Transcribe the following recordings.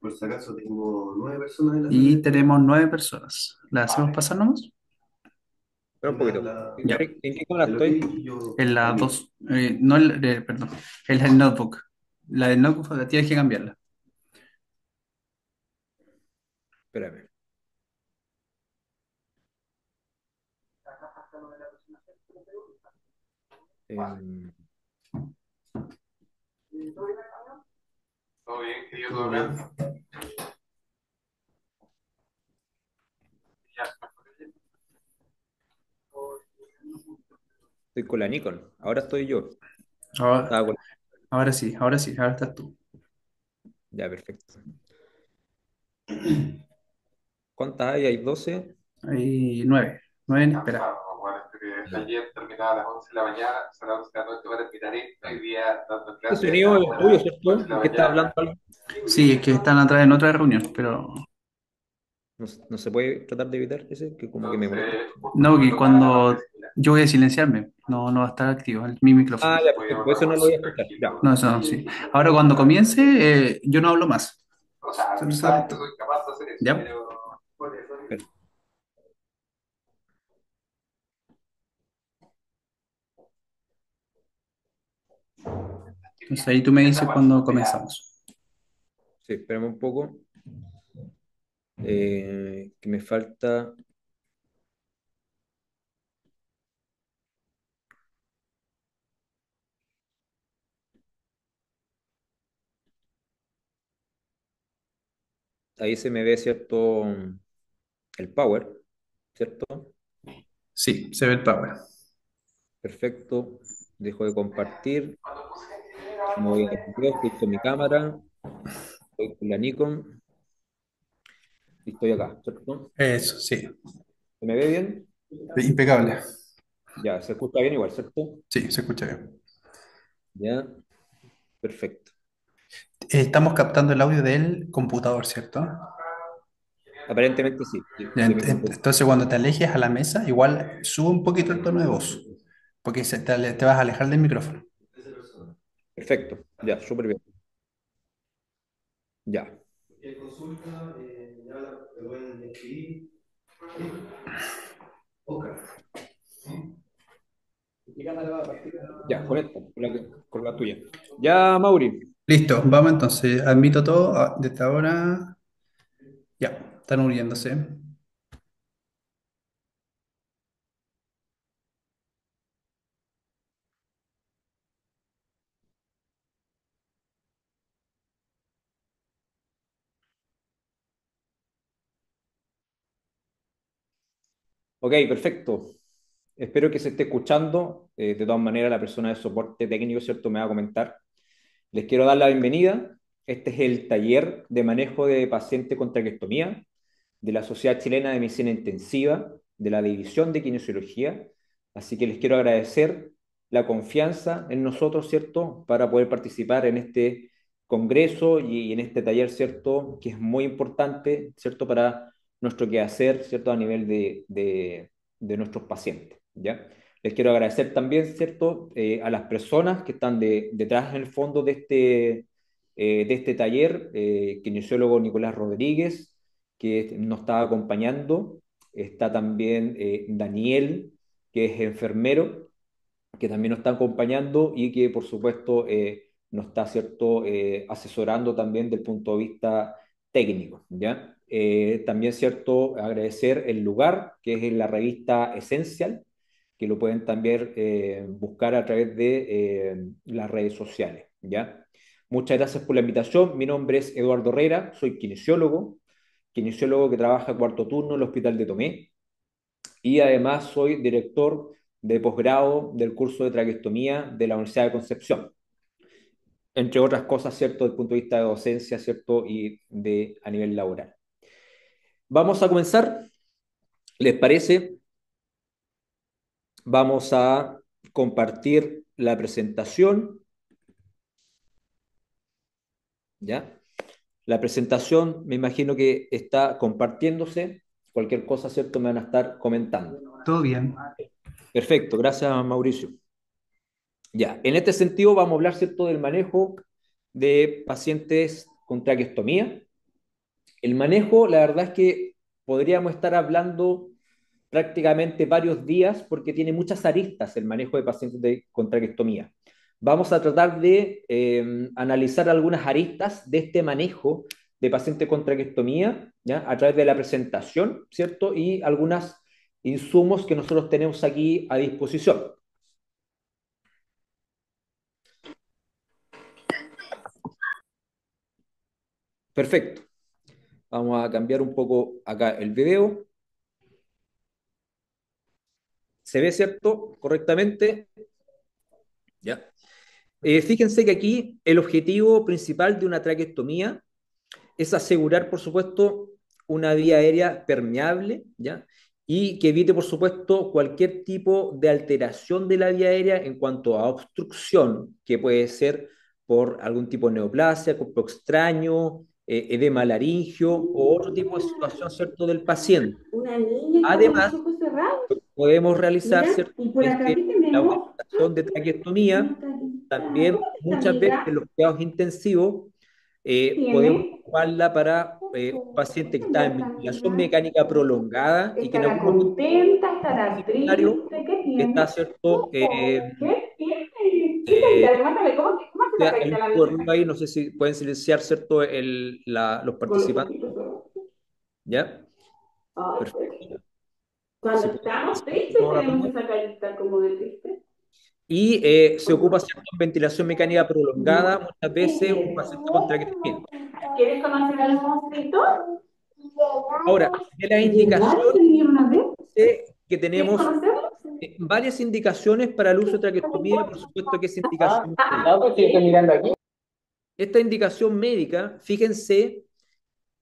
Por si acaso tengo 9 personas en la sala Y de espera. tenemos 9 personas. ¿Las hacemos pasar nomás? Tú Espera un le das poquito. Ya. ¿En ¿En qué cámara el ok estoy? y yo En la admito. 2. No, perdón. Es el notebook. La del notebook la tienes que cambiarla. Espérame. Em, Todo bien, querido, ¿Todo todo bien. bien? Ya. Estoy con la Nikon. Ahora estoy yo. Ahora, Estaba con... ahora sí, ahora estás tú. Ya, perfecto. ¿Cuántas hay? ¿Hay 12? Hay 9. 9 en espera. Ya. Ayer terminaba a las 11 de la mañana, a las 11 de la noche para terminar esto. Hoy día dando Este clases sonido hasta es tuyo, las 8 ¿cierto? de la ¿Qué estás hablando? mañana. Sí, es que están atrás en otra reunión, pero No, no se puede tratar de evitar ese, que como que me molesta. entonces, no, que cuando yo voy a silenciarme, no, no va a estar activo mi micrófono. Ah, ya, perfecto. Eso no lo voy a escuchar. Ya. No, eso no, sí. Ahora cuando comience, yo no hablo más. O sea, pensaba que soy capaz de hacer eso, ¿ya? Pero Per- entonces ahí tú me dices cuando comenzamos. Sí, espérame un poco. Que me falta. Ahí se me ve, ¿cierto? El power, ¿cierto? Sí, se ve el power. Perfecto. Dejo de compartir. Me voy a video, estoy con mi cámara, estoy con la Nikon y estoy acá, ¿cierto? Eso, sí. ¿Se me ve bien? Impecable. Ya, se escucha bien igual, ¿cierto? Sí, se escucha bien. Ya, perfecto. Estamos captando el audio del computador, ¿cierto? Aparentemente sí, sí, Ya, de mi computadora. entonces cuando te alejes a la mesa, igual sube un poquito el tono de voz, porque te vas a alejar del micrófono. Perfecto, ya, súper bien. Ya. Consulta, ya te pueden escribir. Oscar. ¿Qué cámara va a partir? Ya, conecta con la tuya. Ya, Mauri. Listo, vamos entonces. Admito todo desde ahora. Ya, están uniéndose. Ok, perfecto. Espero que se esté escuchando. De todas maneras, la persona de soporte técnico, ¿cierto? Me va a comentar. Les quiero dar la bienvenida. Este es el taller de manejo de paciente con traqueostomía de la Sociedad Chilena de Medicina Intensiva, de la División de Kinesiología. Así que les quiero agradecer la confianza en nosotros, ¿cierto?, para poder participar en este congreso y en este taller, ¿cierto?, que es muy importante, ¿cierto?, para nuestro quehacer, ¿cierto?, a nivel de nuestros pacientes, ¿ya? Les quiero agradecer también, ¿cierto?, a las personas que están detrás en el fondo de este taller, kinesiólogo Nicolás Rodríguez, que nos está acompañando. Está también Daniel, que es enfermero, que también nos está acompañando y que, por supuesto, nos está, ¿cierto?, asesorando también del punto de vista técnico, ¿ya? También, ¿cierto?, agradecer el lugar, que es en la revista Essential, que lo pueden también buscar a través de las redes sociales, ¿ya? Muchas gracias por la invitación. Mi nombre es Eduardo Herrera, soy kinesiólogo que trabaja cuarto turno en el Hospital de Tomé y además soy director de posgrado del curso de traqueostomía de la Universidad de Concepción, entre otras cosas, ¿cierto?, desde el punto de vista de docencia, ¿cierto?, y a nivel laboral. Vamos a comenzar, ¿les parece? Vamos a compartir la presentación, ¿ya? La presentación me imagino que está compartiéndose, cualquier cosa, ¿cierto?, me van a estar comentando. Todo bien. Perfecto, gracias Mauricio. Ya, en este sentido vamos a hablar, ¿cierto?, del manejo de pacientes con traqueostomía. El manejo, la verdad es que podríamos estar hablando prácticamente varios días porque tiene muchas aristas el manejo de pacientes con traqueostomía. Vamos a tratar de analizar algunas aristas de este manejo de pacientes con traqueostomía, ¿ya? A través de la presentación, ¿cierto? Y algunos insumos que nosotros tenemos aquí a disposición. Perfecto. Vamos a cambiar un poco acá el video. ¿Se ve, cierto? Correctamente. ¿Ya? Fíjense que aquí el objetivo principal de una traqueostomía es asegurar, por supuesto, una vía aérea permeable, ¿ya? Y que evite, por supuesto, cualquier tipo de alteración de la vía aérea en cuanto a obstrucción, que puede ser por algún tipo de neoplasia, cuerpo extraño, edema laringio o otro tipo de situación, ¿cierto?, del paciente. Una niña está con los Además, ojos cerrados. podemos realizar, Mira, ¿cierto?, y por es acá que aquí la tenemos utilización de traqueostomía, una carita. también ¿Cómo está, muchas veces en amiga? los cuidados intensivos, podemos ¿Tiene? ocuparla para un paciente que está en Anda, ventilación amiga. mecánica prolongada y que en ¿Estará algún momento contenta? ¿Estará disciplinario triste? ¿Qué está, tiene? ¿cierto? ¿Qué tiene? Sí, Eh, carita, levántame. ¿Cómo hace la hay carita un la poco de niña? ruido ahí, no sé si pueden silenciar, ¿cierto?, los Con los participantes, ojitos cerrados. ¿ya? Ay, Perfecto. cuando Si pueden estamos silenciar tristes todos tenemos rápido. esa carita como de triste. Y se ocupa, ¿cierto?, en ventilación mecánica prolongada, No. muchas veces un ¿Quieres? paciente con traqueostomía. ¿Quieres conocer al monstruito? Ahora, de las ¿Llegaron? indicaciones, ¿Se vinieron a ver? que ¿Quieres tenemos conocerlo? varias indicaciones para el uso de traqueostomía, por supuesto que es indicación médica. Ah, pues sí, estoy mirando aquí. Esta indicación médica, fíjense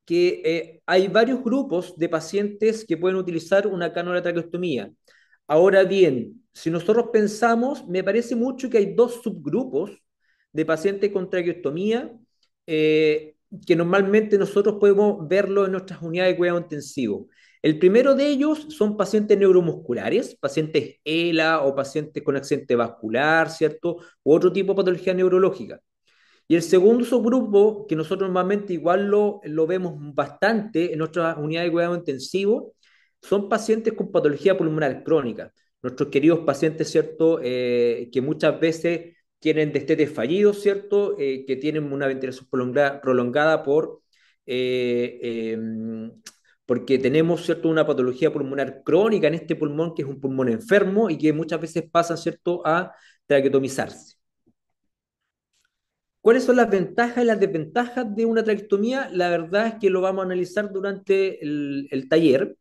que hay varios grupos de pacientes que pueden utilizar una cánula de traqueostomía. Ahora bien, si nosotros pensamos, me parece mucho que hay dos subgrupos de pacientes con traqueostomía que normalmente nosotros podemos verlo en nuestras unidades de cuidado intensivo. El primero de ellos son pacientes neuromusculares, pacientes ELA o pacientes con accidente vascular, ¿cierto? U otro tipo de patología neurológica. Y el segundo subgrupo, que nosotros normalmente igual lo vemos bastante en nuestras unidades de cuidado intensivo, son pacientes con patología pulmonar crónica. Nuestros queridos pacientes, ¿cierto? Que muchas veces tienen destetes fallidos, ¿cierto? Que tienen una ventilación prolongada eh, eh, porque tenemos, ¿cierto?, una patología pulmonar crónica en este pulmón, que es un pulmón enfermo y que muchas veces pasan, ¿cierto?, a traqueotomizarse. ¿Cuáles son las ventajas y las desventajas de una traqueostomía? La verdad es que lo vamos a analizar durante el taller.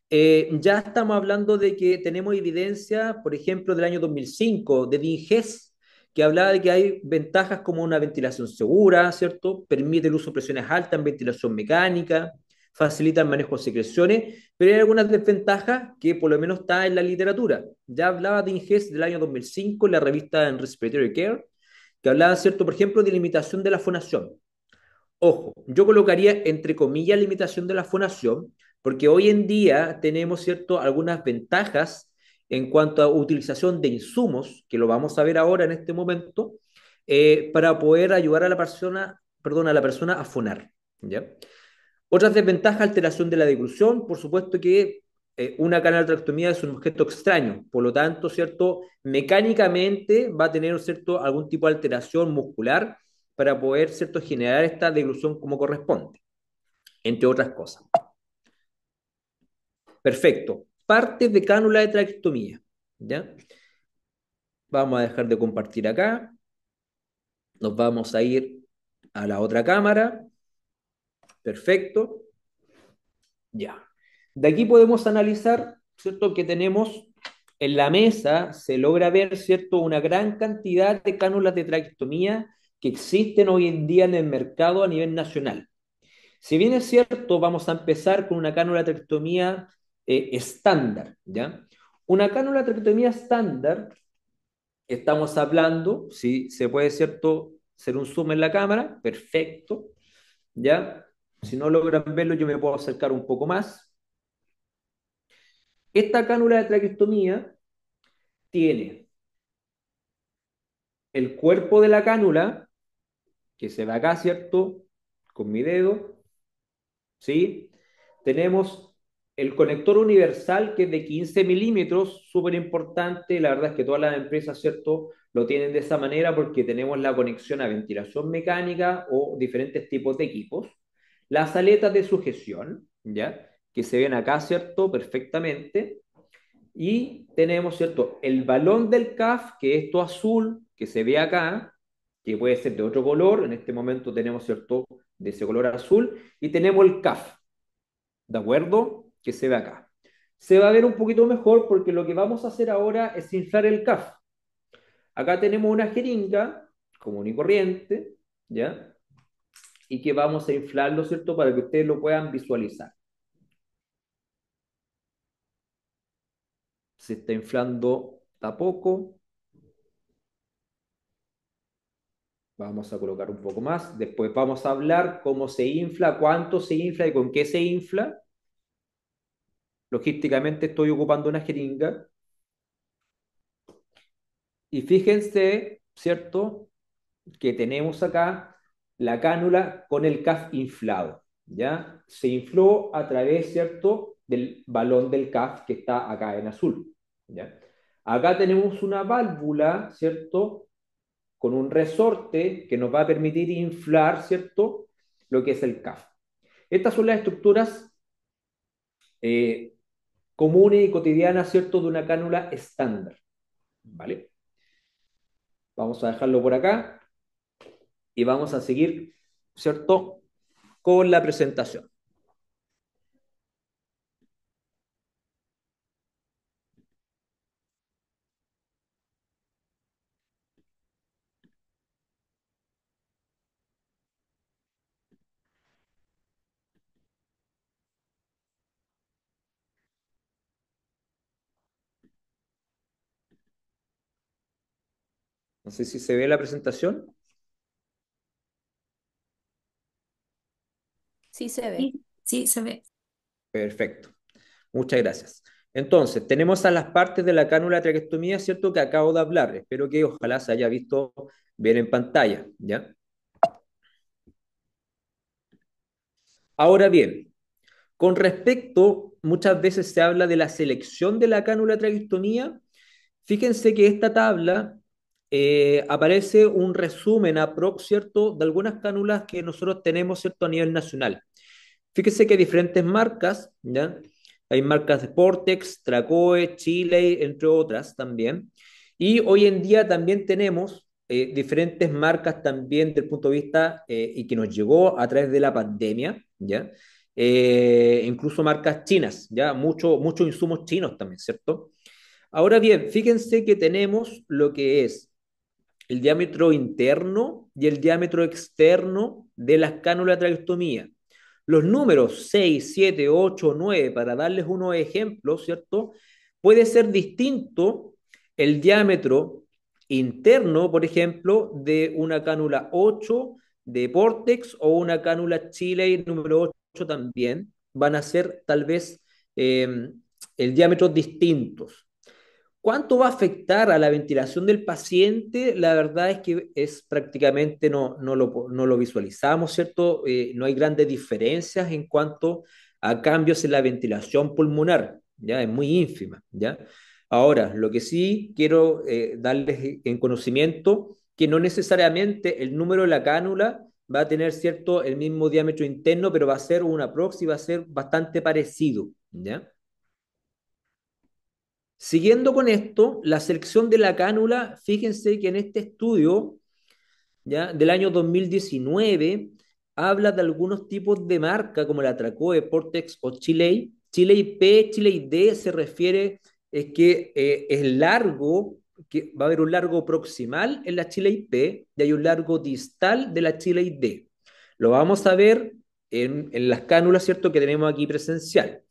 Ya estamos hablando de que tenemos evidencia, por ejemplo, del año 2005, de Dinges, que hablaba de que hay ventajas como una ventilación segura, ¿cierto? Permite el uso de presiones altas en ventilación mecánica, facilita el manejo de secreciones, pero hay algunas desventajas que por lo menos está en la literatura. Ya hablaba Dinges del año 2005 en la revista en Respiratory Care, que hablaba, ¿cierto?, por ejemplo, de limitación de la fonación. Ojo, yo colocaría entre comillas limitación de la fonación, porque hoy en día tenemos, ¿cierto?, algunas ventajas en cuanto a utilización de insumos, que lo vamos a ver ahora en este momento, para poder ayudar a la persona, perdón, a la persona a fonar, ¿ya? Otras desventajas, alteración de la deglución, por supuesto que una canalotractomía es un objeto extraño, por lo tanto, ¿cierto? Mecánicamente va a tener, ¿cierto?, algún tipo de alteración muscular para poder, ¿cierto?, generar esta deglución como corresponde, entre otras cosas. Perfecto. Partes de cánula de traqueostomía, ¿ya? Vamos a dejar de compartir acá. Nos vamos a ir a la otra cámara. Perfecto. Ya. De aquí podemos analizar, ¿cierto?, que tenemos en la mesa, se logra ver, ¿cierto?, una gran cantidad de cánulas de traqueostomía que existen hoy en día en el mercado a nivel nacional. Si bien es cierto, vamos a empezar con una cánula de traqueostomía estándar, ¿ya? Una cánula de traqueostomía estándar, estamos hablando, si se puede, ¿cierto?, hacer un zoom en la cámara, perfecto, ¿ya? Si no logran verlo, yo me puedo acercar un poco más. Esta cánula de traqueostomía tiene el cuerpo de la cánula, que se ve acá, ¿cierto? Con mi dedo. ¿sí? Tenemos el conector universal que es de 15 milímetros, súper importante. La verdad es que todas las empresas, ¿cierto?, lo tienen de esa manera porque tenemos la conexión a ventilación mecánica o diferentes tipos de equipos. Las aletas de sujeción, ¿ya? Que se ven acá, ¿cierto?, perfectamente. Y tenemos, ¿cierto?, el balón del CAF, que es esto azul, que se ve acá, que puede ser de otro color. En este momento tenemos, ¿cierto?, de ese color azul. Y tenemos el CAF, ¿de acuerdo? Que se ve acá. Se va a ver un poquito mejor porque lo que vamos a hacer ahora es inflar el CAF. Acá tenemos una jeringa común y corriente, ¿ya? Y que vamos a inflarlo, ¿cierto? Para que ustedes lo puedan visualizar. Se está inflando a poco. Vamos a colocar un poco más. Después vamos a hablar cómo se infla, cuánto se infla y con qué se infla. Logísticamente estoy ocupando una jeringa. Y fíjense, ¿cierto?, que tenemos acá la cánula con el CAF inflado, ¿ya? Se infló a través, ¿cierto?, del balón del CAF que está acá en azul, ¿ya? Acá tenemos una válvula, ¿cierto?, con un resorte que nos va a permitir inflar, ¿cierto?, lo que es el CAF. Estas son las estructuras eh, comunes y cotidianas, ¿cierto?, de una cánula estándar, ¿vale? Vamos a dejarlo por acá y vamos a seguir, ¿cierto?, con la presentación. No sé si se ve la presentación. Sí se ve. Sí, sí, se ve. Perfecto. Muchas gracias. Entonces, tenemos a las partes de la cánula de traqueostomía, ¿cierto?, que acabo de hablar. Espero que ojalá se haya visto bien en pantalla, ¿ya? Ahora bien, con respecto, muchas veces se habla de la selección de la cánula de traqueostomía. Fíjense que esta tabla aparece un resumen aprox, ¿cierto?, de algunas cánulas que nosotros tenemos, ¿cierto?, a nivel nacional. Fíjese que hay diferentes marcas, ¿ya? Hay marcas de Portex, Tracoe, Chile, entre otras también. Y hoy en día también tenemos diferentes marcas también desde el punto de vista y que nos llegó a través de la pandemia, ¿ya? Incluso marcas chinas, ¿ya? Muchos insumos chinos también, ¿cierto? Ahora bien, fíjense que tenemos lo que es el diámetro interno y el diámetro externo de las cánulas de traqueostomía. Los números 6, 7, 8, 9, para darles unos ejemplos, ¿cierto? Puede ser distinto el diámetro interno, por ejemplo, de una cánula 8 de Portex o una cánula Chile número 8 también. Van a ser tal vez el diámetro distintos. ¿Cuánto va a afectar a la ventilación del paciente? La verdad es que es prácticamente no lo visualizamos, ¿cierto? No hay grandes diferencias en cuanto a cambios en la ventilación pulmonar, ¿ya? Es muy ínfima, ¿ya? Ahora, lo que sí quiero darles en conocimiento, que no necesariamente el número de la cánula va a tener, ¿cierto?, el mismo diámetro interno, pero va a ser una proxy, va a ser bastante parecido, ¿ya? Siguiendo con esto, la selección de la cánula, fíjense que en este estudio, ¿ya?, del año 2019 habla de algunos tipos de marca como la Tracoe, Portex o Chile. Chile P, Chile D se refiere es que es largo, que va a haber un largo proximal en la Chile P y hay un largo distal de la Chile D. Lo vamos a ver en las cánulas, ¿cierto?, que tenemos aquí presencial.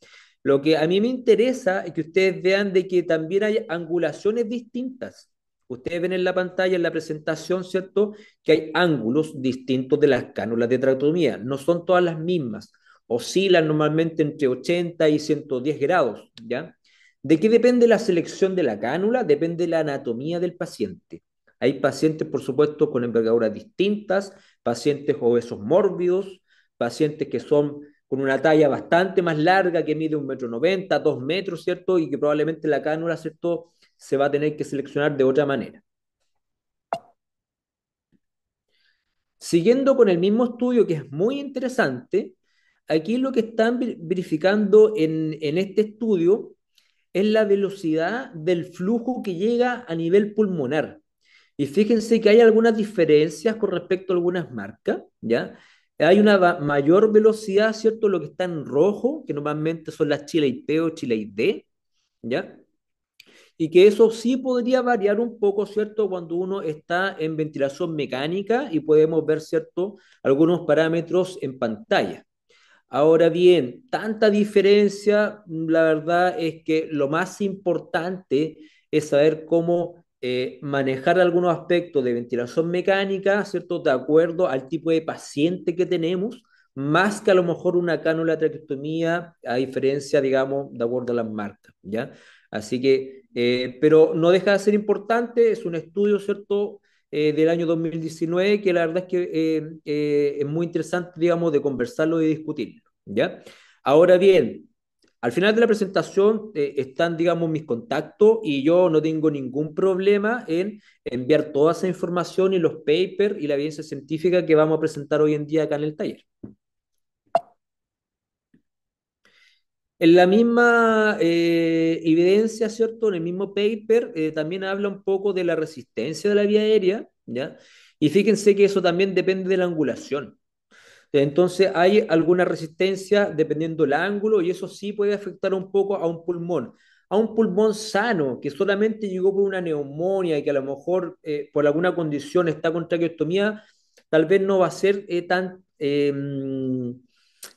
Lo que a mí me interesa es que ustedes vean de que también hay angulaciones distintas. Ustedes ven en la pantalla, en la presentación, ¿cierto?, que hay ángulos distintos de las cánulas de traqueotomía. No son todas las mismas. Oscilan normalmente entre 80 y 110 grados, ¿ya? ¿De qué depende la selección de la cánula? Depende de la anatomía del paciente. Hay pacientes, por supuesto, con envergaduras distintas, pacientes obesos mórbidos, pacientes que son con una talla bastante más larga que mide 1,90 m, 2 metros, ¿cierto? Y que probablemente la cánula, ¿cierto? Se va a tener que seleccionar de otra manera. Siguiendo con el mismo estudio que es muy interesante, aquí lo que están verificando en este estudio es la velocidad del flujo que llega a nivel pulmonar. Y fíjense que hay algunas diferencias con respecto a algunas marcas, ¿ya? Hay una mayor velocidad, ¿cierto? Lo que está en rojo, que normalmente son las Chile P o Chile D, ¿ya? Y que eso sí podría variar un poco, ¿cierto? Cuando uno está en ventilación mecánica y podemos ver, ¿cierto? Algunos parámetros en pantalla. Ahora bien, tanta diferencia, la verdad es que lo más importante es saber cómo manejar algunos aspectos de ventilación mecánica, ¿cierto? De acuerdo al tipo de paciente que tenemos, más que a lo mejor una cánula de traqueostomía, a diferencia, digamos, de acuerdo a las marcas, ¿ya? Así que, pero no deja de ser importante, es un estudio, ¿cierto? Del año 2019, que la verdad es que es muy interesante, digamos, de conversarlo y discutirlo, ¿ya? Ahora bien, al final de la presentación están, digamos, mis contactos y yo no tengo ningún problema en enviar toda esa información y los papers y la evidencia científica que vamos a presentar hoy en día acá en el taller. En la misma evidencia, ¿cierto? En el mismo paper también habla un poco de la resistencia de la vía aérea, ¿ya? Y fíjense que eso también depende de la angulación. Entonces hay alguna resistencia dependiendo del ángulo y eso sí puede afectar un poco a un pulmón. A un pulmón sano que solamente llegó por una neumonía y que a lo mejor por alguna condición está con traqueostomía, tal vez no va a ser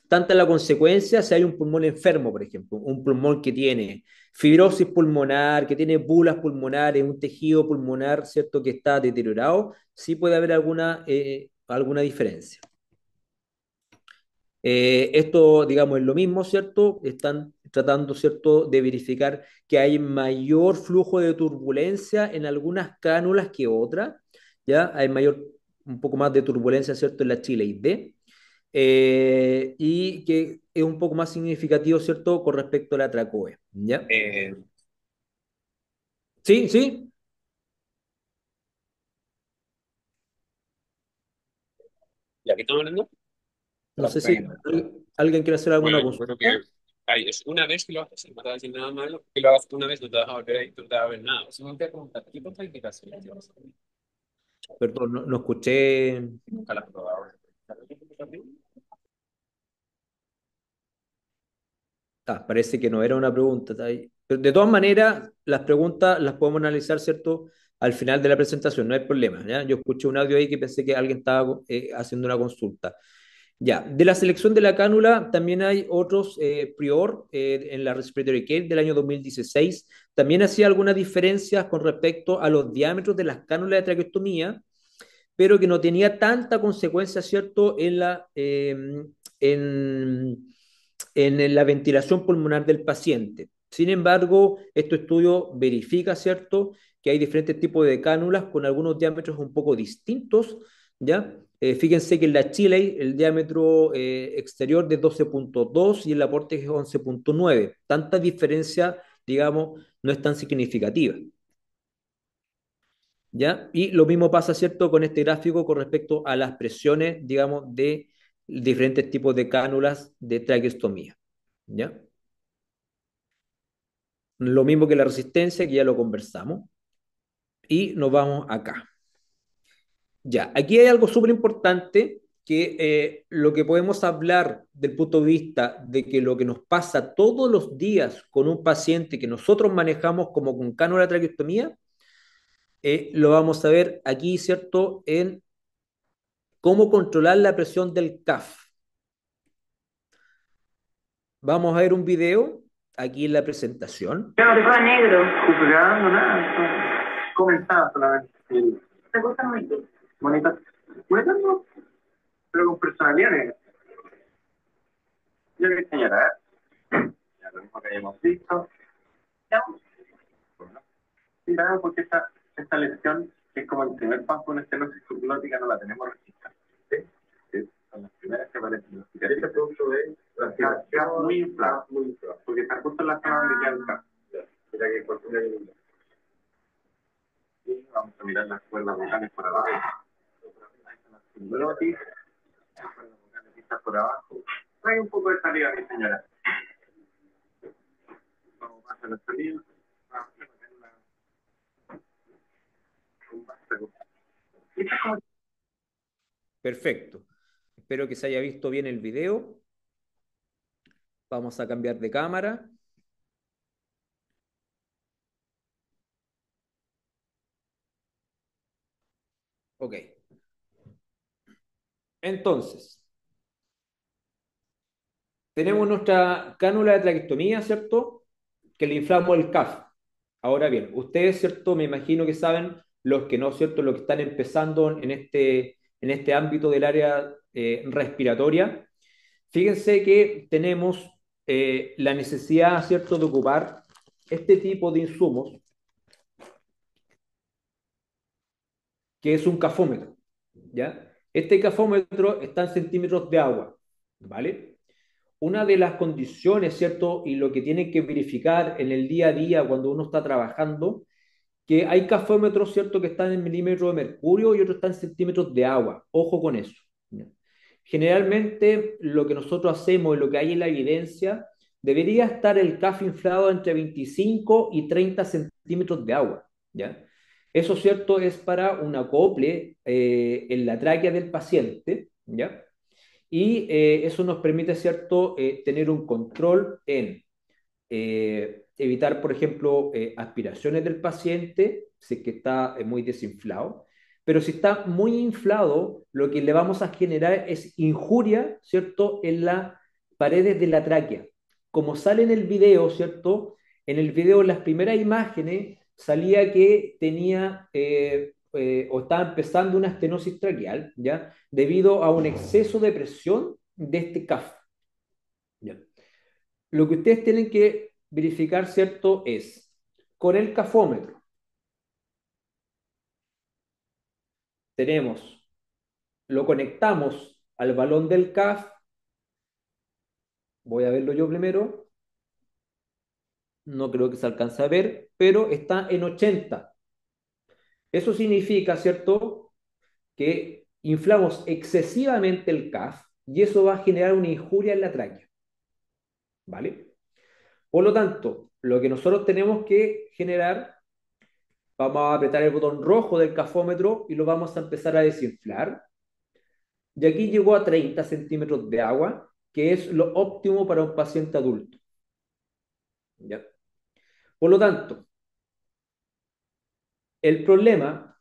tanta la consecuencia si hay un pulmón enfermo, por ejemplo, un pulmón que tiene fibrosis pulmonar, que tiene bulas pulmonares, un tejido pulmonar, ¿cierto?, que está deteriorado, sí puede haber alguna diferencia. Esto, digamos, es lo mismo, ¿cierto? Están tratando, ¿cierto?, de verificar que hay mayor flujo de turbulencia en algunas cánulas que otras, ¿ya? Hay un poco más de turbulencia, ¿cierto?, en la chileidea, y que es un poco más significativo, ¿cierto?, con respecto a la tracoe, ¿ya? Sí, sí, ¿Ya que estamos hablando? no sé si alguien quiere hacer alguna Bueno, yo creo que consulta. es una vez que lo haces, no te va a decir nada malo, que lo hagas una vez, no te vas a volver ahí, no te va a ver nada. O sea, me voy a preguntar, ¿qué contraindicaciones tienes? Perdón, no escuché. Nunca las he probado. Ah, parece que no era una pregunta. Está ahí. Pero de todas maneras, las preguntas las podemos analizar, ¿cierto? Al final de la presentación, no hay problema, ¿ya? Yo escuché un audio ahí que pensé que alguien estaba haciendo una consulta. Ya, de la selección de la cánula también hay otros, Prior, en la Respiratory Care del año 2016, también hacía algunas diferencias con respecto a los diámetros de las cánulas de traqueostomía, pero que no tenía tanta consecuencia, ¿cierto?, en, en la ventilación pulmonar del paciente. Sin embargo, este estudio verifica, ¿cierto?, que hay diferentes tipos de cánulas con algunos diámetros un poco distintos, ¿ya? Fíjense que en la Chile el diámetro exterior de 12,2 y el aporte es 11,9. Tanta diferencia, digamos, no es tan significativa. ¿Ya? Y lo mismo pasa, ¿cierto?, con este gráfico con respecto a las presiones, digamos, de diferentes tipos de cánulas de traqueostomía, ¿ya? Lo mismo que la resistencia, que ya lo conversamos, y nos vamos acá. Ya, aquí hay algo súper importante que lo que podemos hablar del punto de vista de que lo que nos pasa todos los días con un paciente que nosotros manejamos como con cánula de traqueostomía, lo vamos a ver aquí, ¿cierto?, en cómo controlar la presión del CAF. Vamos a ver un video aquí en la presentación. No, todo negro. Juzgando nada, comentaba solamente. Sí. ¿Te gusta mucho? Bonita. Bonita no, pero con personalidad negra. Yo le enseñaré. Ya lo mismo que hayamos visto. No. Bueno, sí, claro, porque esta lección, que es como el primer paso en estenosis subglótica, no la tenemos registrada. ¿Sí? Sí, son las primeras que aparecen. Y este producto de queda muy inflado, porque está justo en la zona donde queda el cap. Mira que por vamos a mirar las cuerdas vocales por abajo. Glotis, las cuerdas vocales vistas por abajo. Hay un poco de salida, mi señora. Vamos a hacer la salida. Vamos a meter un vástago. Perfecto. Espero que se haya visto bien el video. Vamos a cambiar de cámara. Ok. Entonces, tenemos nuestra cánula de traqueostomía, ¿cierto? Que le inflamos el CAF. Ahora bien, ustedes, ¿cierto? Me imagino que saben, los que no, ¿cierto? Los que están empezando en este ámbito del área respiratoria. Fíjense que tenemos la necesidad, ¿cierto?, de ocupar este tipo de insumos, que es un cafómetro, ¿ya? Este cafómetro está en centímetros de agua, ¿vale? Una de las condiciones, ¿cierto? Y lo que tienen que verificar en el día a día cuando uno está trabajando, que hay cafómetros, ¿cierto?, que están en milímetros de mercurio y otros están en centímetros de agua. Ojo con eso, ¿ya? Generalmente lo que nosotros hacemos y lo que hay en la evidencia, debería estar el CAF inflado entre 25 y 30 centímetros de agua, ¿ya? Eso, ¿cierto?, es para un acople en la tráquea del paciente, ¿ya? Y eso nos permite, ¿cierto?, tener un control en evitar, por ejemplo, aspiraciones del paciente, si es que está muy desinflado, pero si está muy inflado, lo que le vamos a generar es injuria, ¿cierto?, en las paredes de la tráquea. Como sale en el video, ¿cierto? En el video, en las primeras imágenes, salía que tenía o estaba empezando una estenosis traqueal, ¿ya? Debido a un exceso de presión de este CAF, ¿ya? Lo que ustedes tienen que verificar, ¿cierto?, es con el cafómetro. Lo conectamos al balón del CAF. Voy a verlo yo primero. No creo que se alcance a ver, pero está en 80. Eso significa, ¿cierto?, que inflamos excesivamente el CAF y eso va a generar una injuria en la tráquea, ¿vale? Por lo tanto, lo que nosotros tenemos que generar, vamos a apretar el botón rojo del cafómetro y lo vamos a empezar a desinflar. Y aquí llegó a 30 centímetros de agua, que es lo óptimo para un paciente adulto, ¿ya? Por lo tanto, el problema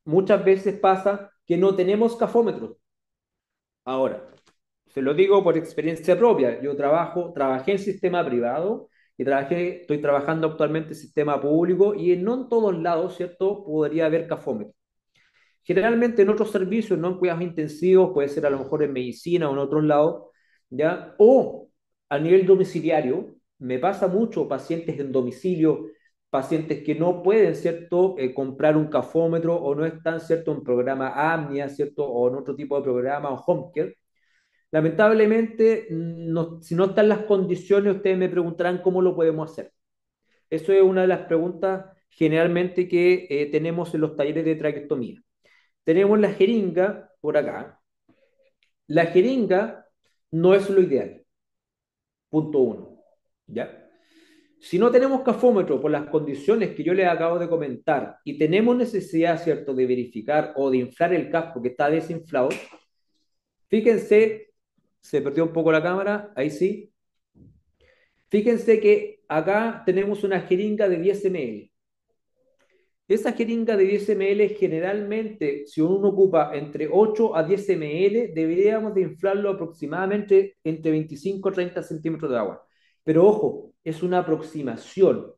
muchas veces pasa que no tenemos cafómetros. Ahora, se lo digo por experiencia propia. Yo trabajé en sistema privado y estoy trabajando actualmente en sistema público y no en todos lados, ¿cierto?, podría haber cafómetros. Generalmente en otros servicios, no en cuidados intensivos, puede ser a lo mejor en medicina o en otros lados, ¿ya? O a nivel domiciliario, me pasa mucho pacientes en domicilio, pacientes que no pueden, ¿cierto?, comprar un cafómetro o no están, ¿cierto?, en programa AMNIA, ¿cierto?, o en otro tipo de programa o home care. Lamentablemente, si no están las condiciones, ustedes me preguntarán cómo lo podemos hacer. Eso es una de las preguntas generalmente que tenemos en los talleres de traqueostomía. Tenemos la jeringa por acá. La jeringa no es lo ideal. Punto uno, ¿ya? Si no tenemos cafómetro por las condiciones que yo les acabo de comentar y tenemos necesidad, ¿cierto?, de verificar o de inflar el CAF porque está desinflado, fíjense, se perdió un poco la cámara, ahí sí. Fíjense que acá tenemos una jeringa de 10 ml. Esa jeringa de 10 ml generalmente, si uno ocupa entre 8 a 10 ml, deberíamos de inflarlo aproximadamente entre 25 y 30 centímetros de agua. Pero ojo, es una aproximación.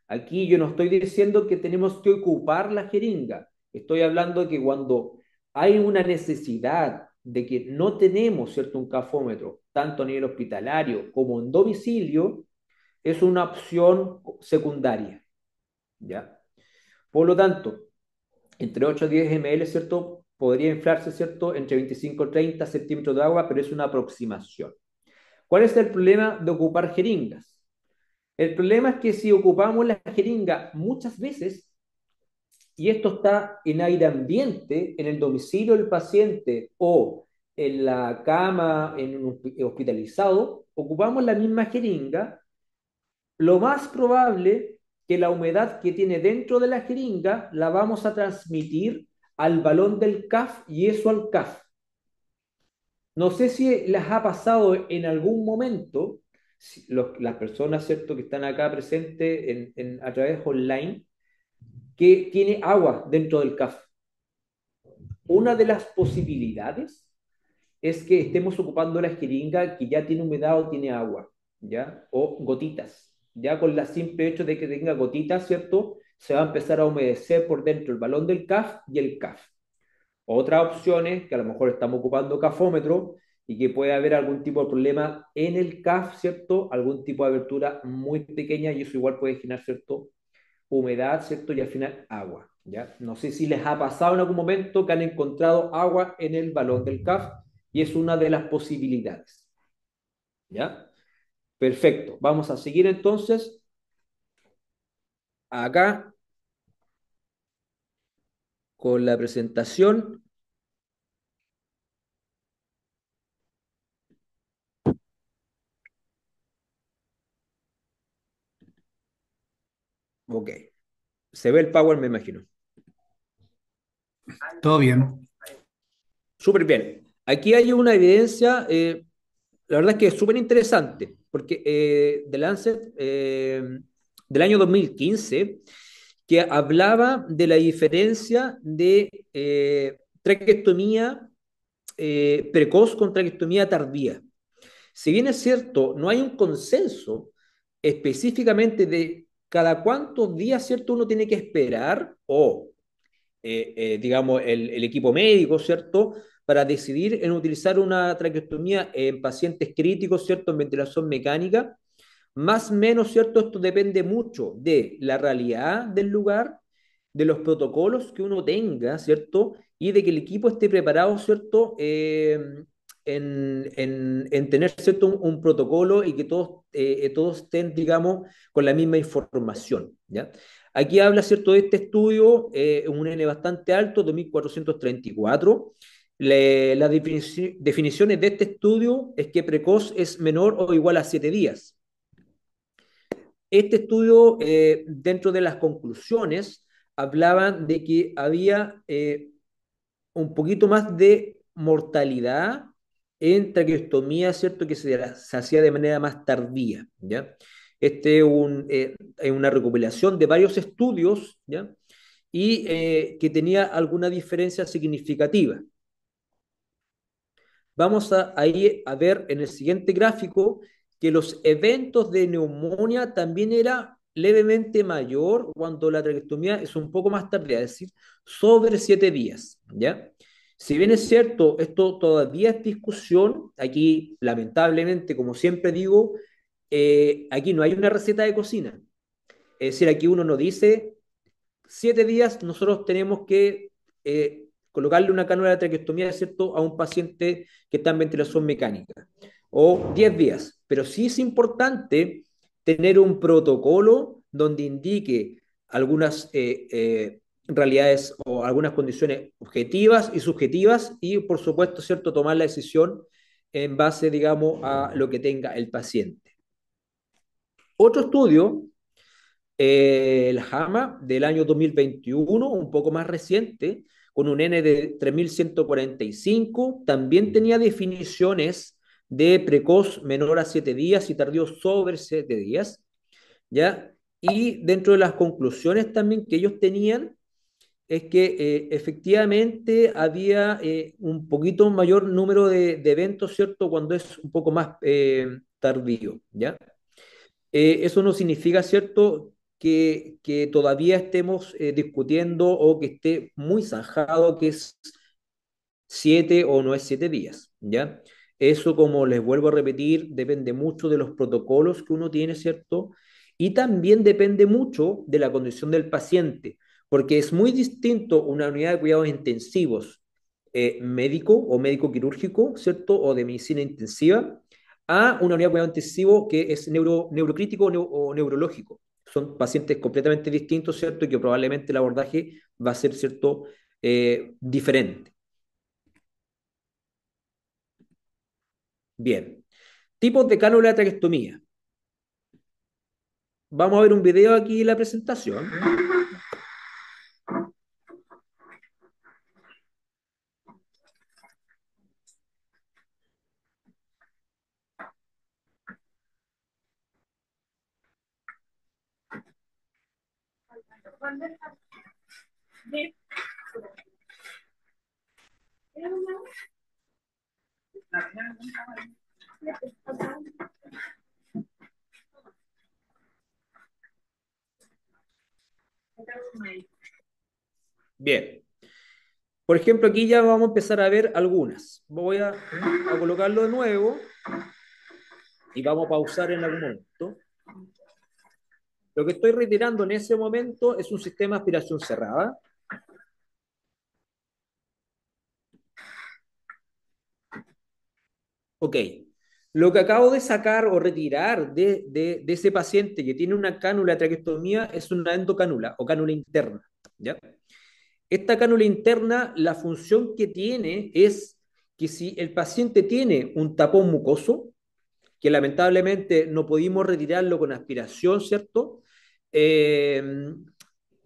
Aquí yo no estoy diciendo que tenemos que ocupar la jeringa. Estoy hablando de que cuando hay una necesidad de que no tenemos, ¿cierto?, un cafómetro, tanto a nivel hospitalario como en domicilio, es una opción secundaria, ¿ya? Por lo tanto, entre 8 a 10 ml, ¿cierto?, podría inflarse, ¿cierto?, entre 25 y 30 centímetros de agua, pero es una aproximación. ¿Cuál es el problema de ocupar jeringas? El problema es que si ocupamos la jeringa muchas veces, y esto está en aire ambiente, en el domicilio del paciente o en la cama, en un hospitalizado, ocupamos la misma jeringa, lo más probable que la humedad que tiene dentro de la jeringa la vamos a transmitir al balón del CAF y eso al CAF. No sé si les ha pasado en algún momento, las personas, ¿cierto?, que están acá presentes a través online, que tiene agua dentro del CAF. Una de las posibilidades es que estemos ocupando la jeringa que ya tiene humedad o tiene agua, ¿ya? O gotitas. Ya con la simple hecho de que tenga gotitas, ¿cierto? Se va a empezar a humedecer por dentro el balón del CAF y el CAF. Otra opción es que a lo mejor estamos ocupando cafómetro y que puede haber algún tipo de problema en el CAF, ¿cierto? Algún tipo de abertura muy pequeña y eso igual puede generar, ¿cierto?, humedad, ¿cierto? Y al final agua, ¿ya? No sé si les ha pasado en algún momento que han encontrado agua en el balón del CAF y es una de las posibilidades, ¿ya? Perfecto. Vamos a seguir entonces acá con la presentación. Ok. Se ve el power, me imagino. Todo bien. Súper bien. Aquí hay una evidencia, la verdad es que es súper interesante, porque The Lancet del año 2015, que hablaba de la diferencia de traqueostomía precoz con traqueostomía tardía. Si bien es cierto, no hay un consenso específicamente de cada cuántos días, ¿cierto?, uno tiene que esperar o digamos, el equipo médico, ¿cierto?, para decidir en utilizar una traqueostomía en pacientes críticos, ¿cierto?, en ventilación mecánica. Más o menos, ¿cierto? Esto depende mucho de la realidad del lugar, de los protocolos que uno tenga, ¿cierto? Y de que el equipo esté preparado, ¿cierto? En tener, ¿cierto? Un protocolo y que todos estén, digamos, con la misma información, ¿ya? Aquí habla, ¿cierto?, de este estudio, un N bastante alto, 2434. Las definiciones de este estudio es que precoz es menor o igual a 7 días. Este estudio, dentro de las conclusiones, hablaban de que había un poquito más de mortalidad en traqueostomía, ¿cierto?, que se hacía de manera más tardía, ¿ya? Este es una recopilación de varios estudios, ¿ya? Y que tenía alguna diferencia significativa. Vamos a ir a ver en el siguiente gráfico que los eventos de neumonía también era levemente mayor cuando la traqueostomía es un poco más tardía, es decir, sobre 7 días, ¿ya? Si bien es cierto, esto todavía es discusión, aquí lamentablemente, como siempre digo, aquí no hay una receta de cocina. Es decir, aquí uno no dice 7 días nosotros tenemos que colocarle una cánula de traqueostomía, ¿cierto?, a un paciente que está en ventilación mecánica, o 10 días. Pero sí es importante tener un protocolo donde indique algunas realidades o algunas condiciones objetivas y subjetivas y, por supuesto, ¿cierto?, tomar la decisión en base, digamos, a lo que tenga el paciente. Otro estudio, el JAMA del año 2021, un poco más reciente, con un N de 3145, también tenía definiciones de precoz menor a 7 días y tardío sobre 7 días, ¿ya? Y dentro de las conclusiones también que ellos tenían es que efectivamente había un poquito mayor número de eventos, ¿cierto?, cuando es un poco más tardío, ¿ya? Eso no significa, ¿cierto?, que todavía estemos discutiendo o que esté muy zanjado que es 7 o no es 7 días, ¿ya? Eso, como les vuelvo a repetir, depende mucho de los protocolos que uno tiene, ¿cierto? Y también depende mucho de la condición del paciente, porque es muy distinto una unidad de cuidados intensivos médico o médico quirúrgico, ¿cierto? O de medicina intensiva, a una unidad de cuidado intensivo que es neurocrítico o neurológico. Son pacientes completamente distintos, ¿cierto? Y que probablemente el abordaje va a ser, ¿cierto? Diferente. Bien. Tipos de cánula de traqueostomía. Vamos a ver un video aquí en la presentación. Bien. Por ejemplo, aquí ya vamos a empezar a ver algunas. Voy a colocarlo de nuevo y vamos a pausar en algún momento. Lo que estoy retirando en ese momento es un sistema de aspiración cerrada. Ok. Lo que acabo de sacar o retirar de ese paciente que tiene una cánula de traqueostomía es una endocánula o cánula interna. ¿Ya? Esta cánula interna, la función que tiene es que si el paciente tiene un tapón mucoso, que lamentablemente no pudimos retirarlo con aspiración, ¿cierto? Eh,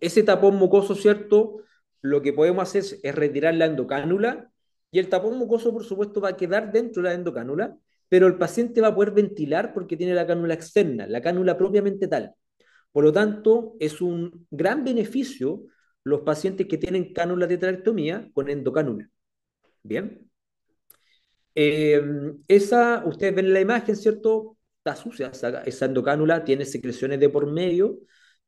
Ese tapón mucoso, ¿cierto? Lo que podemos hacer es retirar la endocánula y el tapón mucoso, por supuesto, va a quedar dentro de la endocánula, pero el paciente va a poder ventilar porque tiene la cánula externa, la cánula propiamente tal. Por lo tanto, es un gran beneficio los pacientes que tienen cánula de traqueostomía con endocánula. Bien. Eh, Ustedes ven la imagen, ¿cierto? Está sucia, esa endocánula tiene secreciones de por medio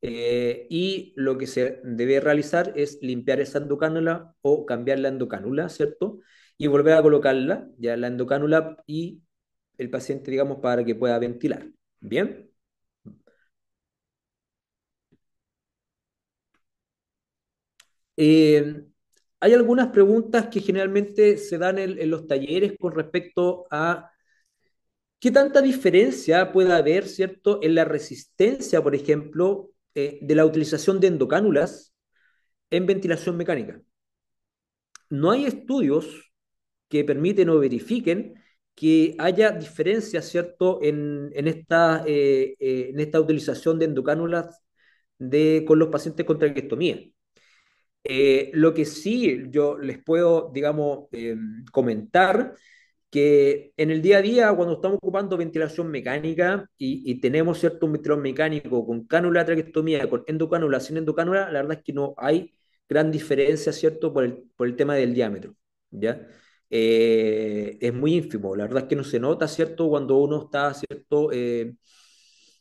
y lo que se debe realizar es limpiar esa endocánula o cambiar la endocánula, ¿cierto? Y volver a colocarla, ya la endocánula y el paciente, digamos, para que pueda ventilar. Bien. Eh, Hay algunas preguntas que generalmente se dan en los talleres con respecto a qué tanta diferencia puede haber, ¿cierto?, en la resistencia, por ejemplo, de la utilización de endocánulas en ventilación mecánica. No hay estudios que permiten o verifiquen que haya diferencias, ¿cierto?, en esta utilización de endocánulas con los pacientes con traqueostomía. Lo que sí yo les puedo, digamos, comentar que en el día a día, cuando estamos ocupando ventilación mecánica y tenemos cierto un ventilador mecánico con cánula de traqueostomía, con endocánula, sin endocánula, la verdad es que no hay gran diferencia, ¿cierto? Por el tema del diámetro, ¿ya? Es muy ínfimo, la verdad es que no se nota, ¿cierto? Cuando uno está, ¿cierto?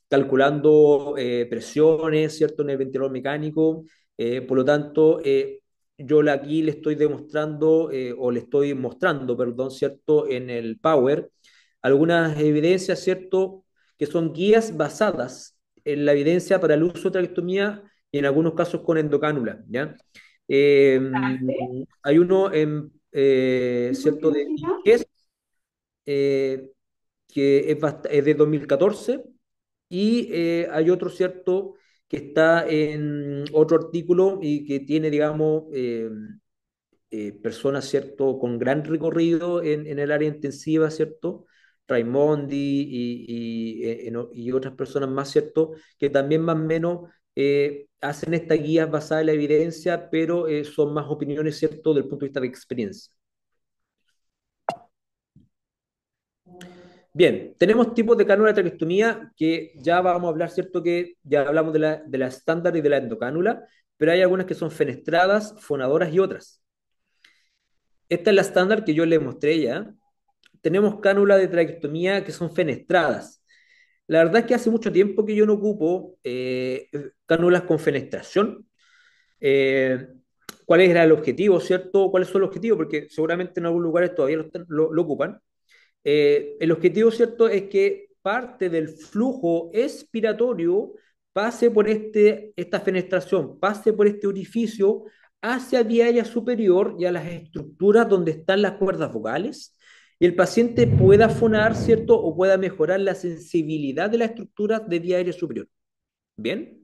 Calculando presiones, ¿cierto? En el ventilador mecánico. Por lo tanto, aquí le estoy demostrando, o le estoy mostrando, perdón, ¿cierto? En el Power, algunas evidencias, ¿cierto? Que son guías basadas en la evidencia para el uso de traqueostomía y en algunos casos con endocánula, ¿ya? Eh, Hay uno, ¿cierto? De IGES, eh, que es de 2014 y hay otro, ¿cierto?, que está en otro artículo y que tiene, digamos, personas, ¿cierto?, con gran recorrido en el área intensiva, ¿cierto? Raimondi y otras personas más, ¿cierto?, que también más o menos hacen estas guías basadas en la evidencia, pero son más opiniones, ¿cierto?, del punto de vista de experiencia. Bien, tenemos tipos de cánula de traqueostomía que ya vamos a hablar, ¿cierto? Que ya hablamos de la estándar y de la endocánula, pero hay algunas que son fenestradas, fonadoras y otras. Esta es la estándar que yo les mostré ya. Tenemos cánulas de traqueostomía que son fenestradas. La verdad es que hace mucho tiempo que yo no ocupo cánulas con fenestración. Eh, ¿Cuál era el objetivo, cierto? ¿Cuáles son los objetivos? Porque seguramente en algunos lugares todavía lo ocupan. El objetivo, ¿cierto?, es que parte del flujo expiratorio pase por esta fenestración, pase por este orificio hacia vía aérea superior y a las estructuras donde están las cuerdas vocales y el paciente pueda fonar, ¿cierto? O pueda mejorar la sensibilidad de la estructura de vía aérea superior. ¿Bien?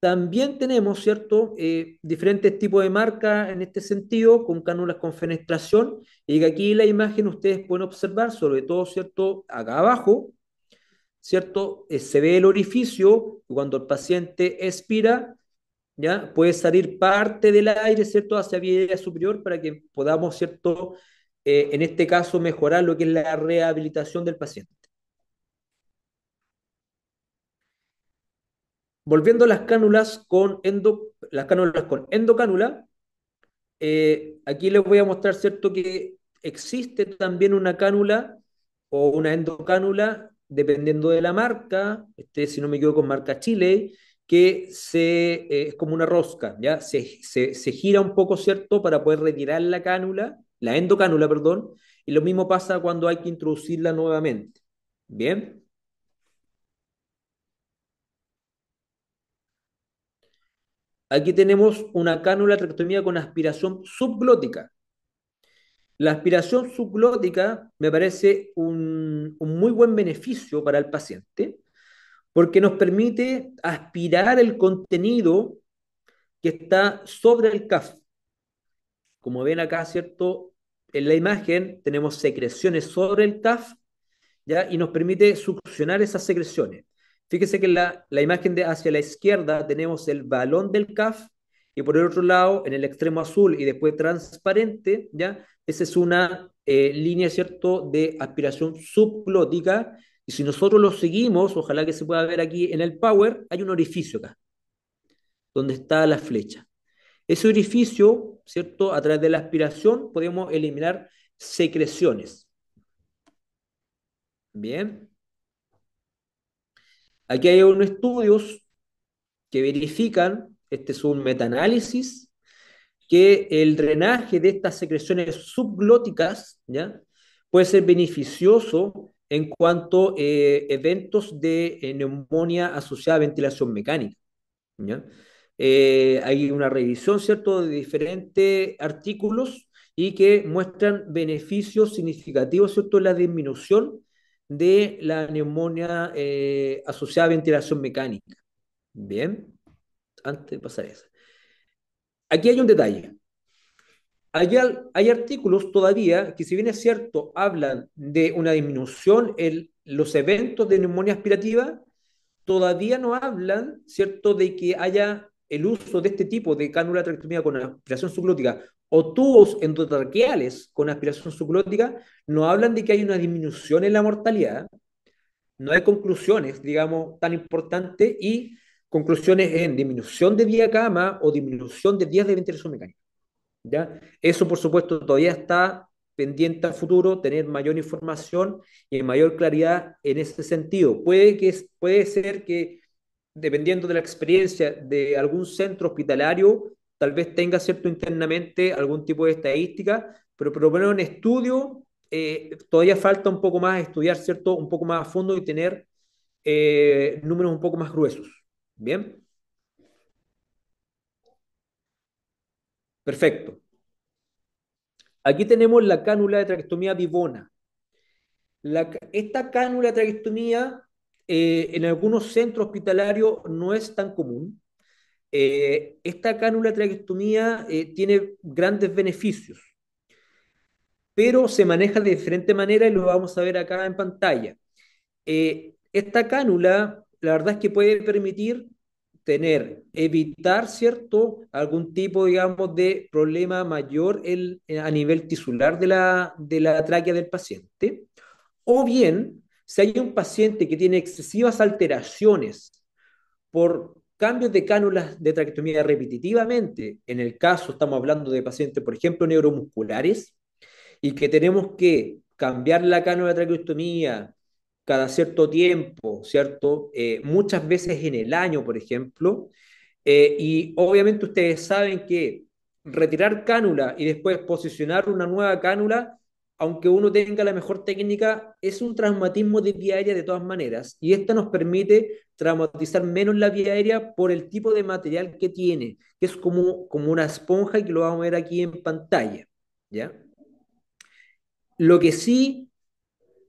También tenemos, ¿cierto? Diferentes tipos de marcas en este sentido, con cánulas con fenestración, y que aquí en la imagen ustedes pueden observar, sobre todo, ¿cierto? Acá abajo, ¿cierto? Se ve el orificio, y cuando el paciente expira, ¿ya? Puede salir parte del aire, ¿cierto? Hacia vía superior para que podamos, ¿cierto? En este caso, mejorar lo que es la rehabilitación del paciente. Volviendo a las cánulas con endocánula, aquí les voy a mostrar, ¿cierto? Que existe también una cánula o una endocánula, dependiendo de la marca, si no me equivoco, marca Chile, que es como una rosca, ¿ya? Se gira un poco, ¿cierto? Para poder retirar la cánula, la endocánula, perdón, y lo mismo pasa cuando hay que introducirla nuevamente. ¿Bien? Aquí tenemos una cánula traqueotomía con aspiración subglótica. La aspiración subglótica me parece un muy buen beneficio para el paciente porque nos permite aspirar el contenido que está sobre el CAF. Como ven acá, ¿cierto? En la imagen tenemos secreciones sobre el CAF, ¿ya? Y nos permite succionar esas secreciones. Fíjese que en la imagen de hacia la izquierda tenemos el balón del CAF y por el otro lado, en el extremo azul y después transparente, ¿ya? Esa es una línea, ¿cierto?, de aspiración subglótica. Y si nosotros lo seguimos, ojalá que se pueda ver aquí en el Power, hay un orificio acá, donde está la flecha. Ese orificio, ¿cierto?, a través de la aspiración podemos eliminar secreciones. Bien. Aquí hay unos estudios que verifican, este es un metaanálisis, que el drenaje de estas secreciones subglóticas, ¿ya? Puede ser beneficioso en cuanto a eventos de neumonía asociada a ventilación mecánica, ¿ya? Hay una revisión, ¿cierto?, de diferentes artículos y que muestran beneficios significativos, ¿cierto?, en la disminución de la neumonía asociada a ventilación mecánica. Bien, antes de pasar a eso. Aquí hay un detalle. Hay artículos todavía que, si bien es cierto, hablan de una disminución en los eventos de neumonía aspirativa, todavía no hablan, ¿cierto?, de que haya el uso de este tipo de cánula traqueotomía con aspiración subglótica o tubos endotraqueales con aspiración subglótica, no hablan de que hay una disminución en la mortalidad. No hay conclusiones, digamos, tan importantes y conclusiones en disminución de vía cama o disminución de días de ventilación mecánica. ¿Ya? Eso, por supuesto, todavía está pendiente a futuro, tener mayor información y mayor claridad en ese sentido. Puede ser que, dependiendo de la experiencia de algún centro hospitalario, tal vez tenga cierto internamente algún tipo de estadística, pero por lo menos en estudio todavía falta un poco más estudiar, ¿cierto? Un poco más a fondo y tener números un poco más gruesos. ¿Bien? Perfecto. Aquí tenemos la cánula de traqueostomía vivona. Esta cánula de traqueostomía en algunos centros hospitalarios no es tan común. Esta cánula de traqueostomía tiene grandes beneficios, pero se maneja de diferente manera y lo vamos a ver acá en pantalla. Esta cánula, la verdad es que puede permitir evitar, ¿cierto?, algún tipo, digamos, de problema mayor a nivel tisular de la tráquea del paciente. O bien, si hay un paciente que tiene excesivas alteraciones por cambios de cánulas de traqueotomía repetitivamente, en el caso estamos hablando de pacientes, por ejemplo, neuromusculares, y que tenemos que cambiar la cánula de traqueostomía cada cierto tiempo, ¿cierto? Muchas veces en el año, por ejemplo, y obviamente ustedes saben que retirar cánula y después posicionar una nueva cánula aunque uno tenga la mejor técnica, es un traumatismo de vía aérea de todas maneras, y esta nos permite traumatizar menos la vía aérea por el tipo de material que tiene, que es como una esponja que lo vamos a ver aquí en pantalla, ¿ya? Lo que sí,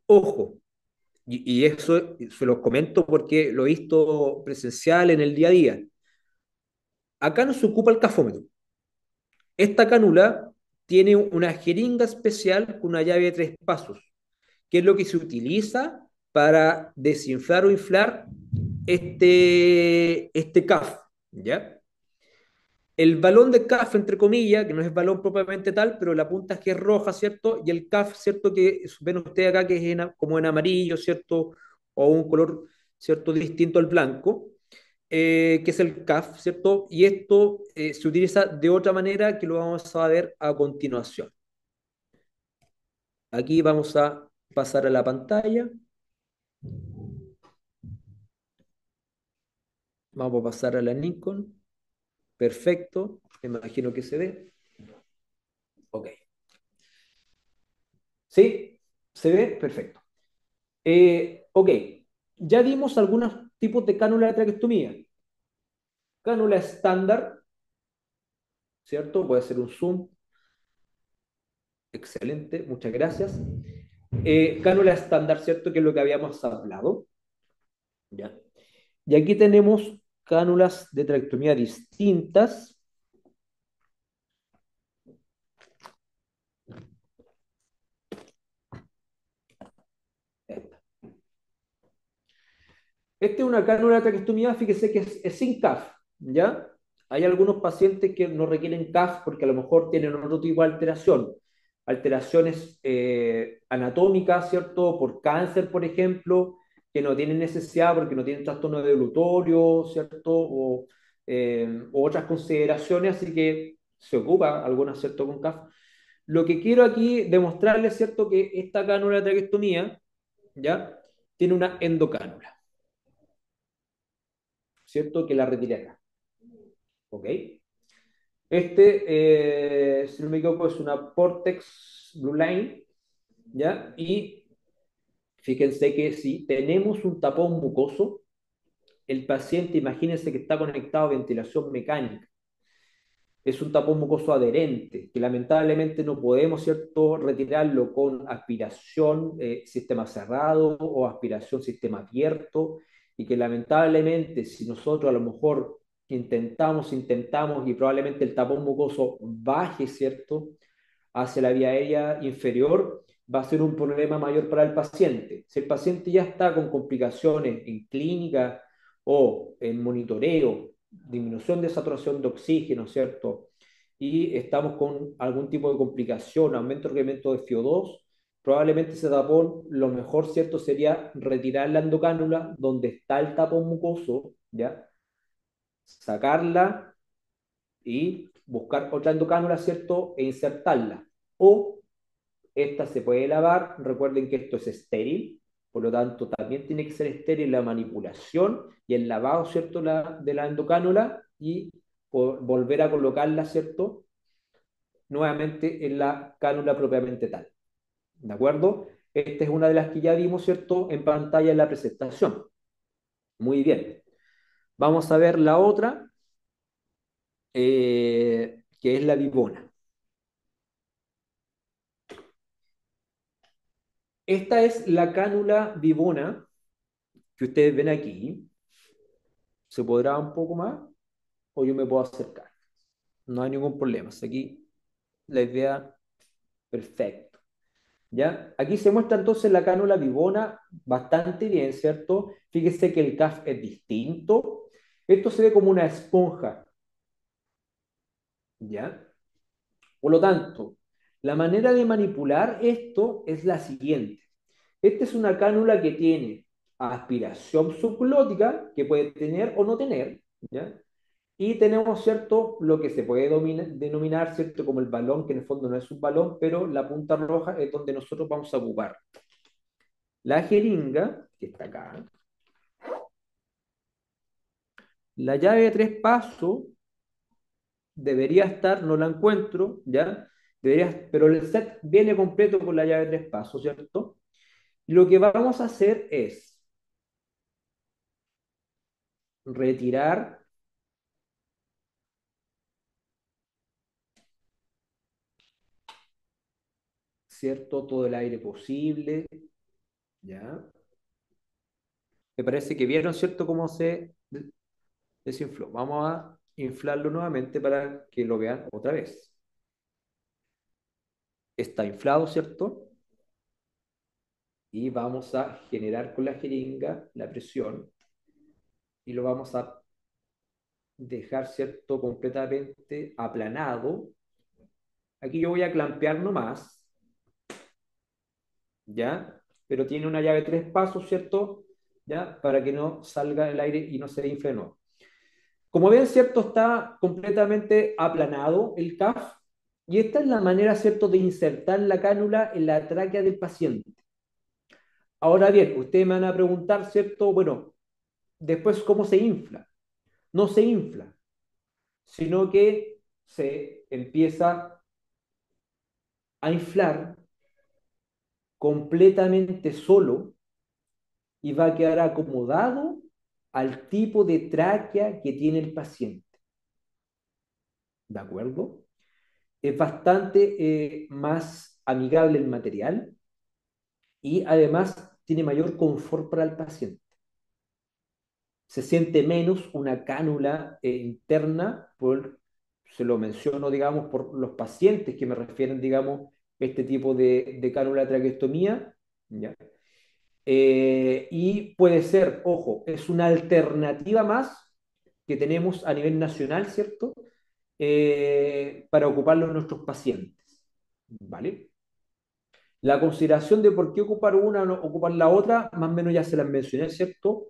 ojo, y eso se los comento porque lo he visto presencial en el día a día, acá no se ocupa el cafómetro. Esta cánula tiene una jeringa especial con una llave de 3 pasos, que es lo que se utiliza para desinflar o inflar este CAF, ¿ya? El balón de CAF, entre comillas, que no es balón propiamente tal, pero la punta es que es roja, ¿cierto? Y el CAF, ¿cierto? Que ven ustedes acá que es como en amarillo, ¿cierto? O un color, ¿cierto? Distinto al blanco, que es el CAF, ¿cierto? Y esto se utiliza de otra manera que lo vamos a ver a continuación. Aquí vamos a pasar a la pantalla. Vamos a pasar a la Nikon. Perfecto. Me imagino que se ve. Ok. ¿Sí? ¿Se ve? Perfecto. Ok. Ya vimos algunos tipos de cánula de traqueostomía. Cánula estándar, ¿cierto? Puede ser un zoom. Excelente, muchas gracias. Cánula estándar, ¿cierto? Que es lo que habíamos hablado. ¿Ya? Y aquí tenemos cánulas de traqueostomía distintas. Esta es una cánula de traqueostomía, fíjese que es sin CAF, ¿ya? Hay algunos pacientes que no requieren CAF porque a lo mejor tienen otro tipo de alteración, alteraciones anatómicas, ¿cierto? Por cáncer, por ejemplo, que no tienen necesidad porque no tienen trastorno de lutorio, ¿cierto? O otras consideraciones, así que se ocupa algunas, ¿cierto? Con CAF. Lo que quiero aquí demostrarles, ¿cierto? Que esta cánula de traqueostomía, ¿ya? Tiene una endocánula. ¿Cierto? Que la retiré acá. ¿Ok? Si no me equivoco, es una Portex Blue Line, ¿ya? Y fíjense que si tenemos un tapón mucoso, el paciente, imagínense que está conectado a ventilación mecánica. Es un tapón mucoso adherente, que lamentablemente no podemos, ¿cierto?, retirarlo con aspiración sistema cerrado o aspiración sistema abierto, y que lamentablemente si nosotros a lo mejor intentamos y probablemente el tapón mucoso baje, ¿cierto?, hacia la vía aérea inferior, va a ser un problema mayor para el paciente. Si el paciente ya está con complicaciones en clínica o en monitoreo, disminución de saturación de oxígeno, ¿cierto? Y estamos con algún tipo de complicación, aumento de requerimiento de FiO2, probablemente ese tapón, lo mejor, ¿cierto? Sería retirar la endocánula donde está el tapón mucoso, ¿ya? Sacarla y buscar otra endocánula, ¿cierto? E insertarla. O esta se puede lavar, recuerden que esto es estéril, por lo tanto también tiene que ser estéril la manipulación y el lavado, ¿cierto? De la endocánula y volver a colocarla, ¿cierto? Nuevamente en la cánula propiamente tal. ¿De acuerdo? Esta es una de las que ya vimos, ¿cierto? En pantalla en la presentación. Muy bien. Vamos a ver la otra, que es la vivona. Esta es la cánula vivona que ustedes ven aquí. ¿Se podrá un poco más? ¿O yo me puedo acercar? No hay ningún problema. Aquí la idea, perfecto. ¿Ya? Aquí se muestra entonces la cánula vivona bastante bien, ¿cierto? Fíjese que el CAF es distinto. Esto se ve como una esponja, ¿ya? Por lo tanto, la manera de manipular esto es la siguiente. Esta es una cánula que tiene aspiración subglótica, que puede tener o no tener, ¿ya? Y tenemos, ¿cierto?, lo que se puede denominar, ¿cierto?, como el balón, que en el fondo no es un balón, pero la punta roja es donde nosotros vamos a ocupar. La jeringa, que está acá, la llave de 3 pasos debería estar, no la encuentro, ¿ya? pero el set viene completo con la llave 3 pasos, ¿cierto? Lo que vamos a hacer es retirar, ¿cierto? Todo el aire posible, ¿ya? Me parece que vieron, ¿cierto? Cómo se desinfló. Vamos a inflarlo nuevamente para que lo vean otra vez. Está inflado, ¿cierto? Y vamos a generar con la jeringa la presión y lo vamos a dejar, ¿cierto? Completamente aplanado. Aquí yo voy a clampear nomás, ¿ya? Pero tiene una llave 3 pasos, ¿cierto? ¿Ya? Para que no salga el aire y no se infle, no. Como ven, ¿cierto? Está completamente aplanado el CAF y esta es la manera, ¿cierto?, de insertar la cánula en la tráquea del paciente. Ahora bien, ustedes me van a preguntar, ¿cierto? Bueno, después, ¿cómo se infla? No se infla, sino que se empieza a inflar completamente solo y va a quedar acomodado al tipo de tráquea que tiene el paciente. ¿De acuerdo? Es bastante más amigable el material y además tiene mayor confort para el paciente. Se siente menos una cánula interna, se lo menciono, digamos, por los pacientes que me refieren, digamos, este tipo de cánula de traqueostomía, ¿ya? Y puede ser, ojo, es una alternativa más que tenemos a nivel nacional, ¿cierto? Para ocuparlo en nuestros pacientes, ¿vale? La consideración de por qué ocupar una o no ocupar la otra, más o menos ya se las mencioné, ¿cierto?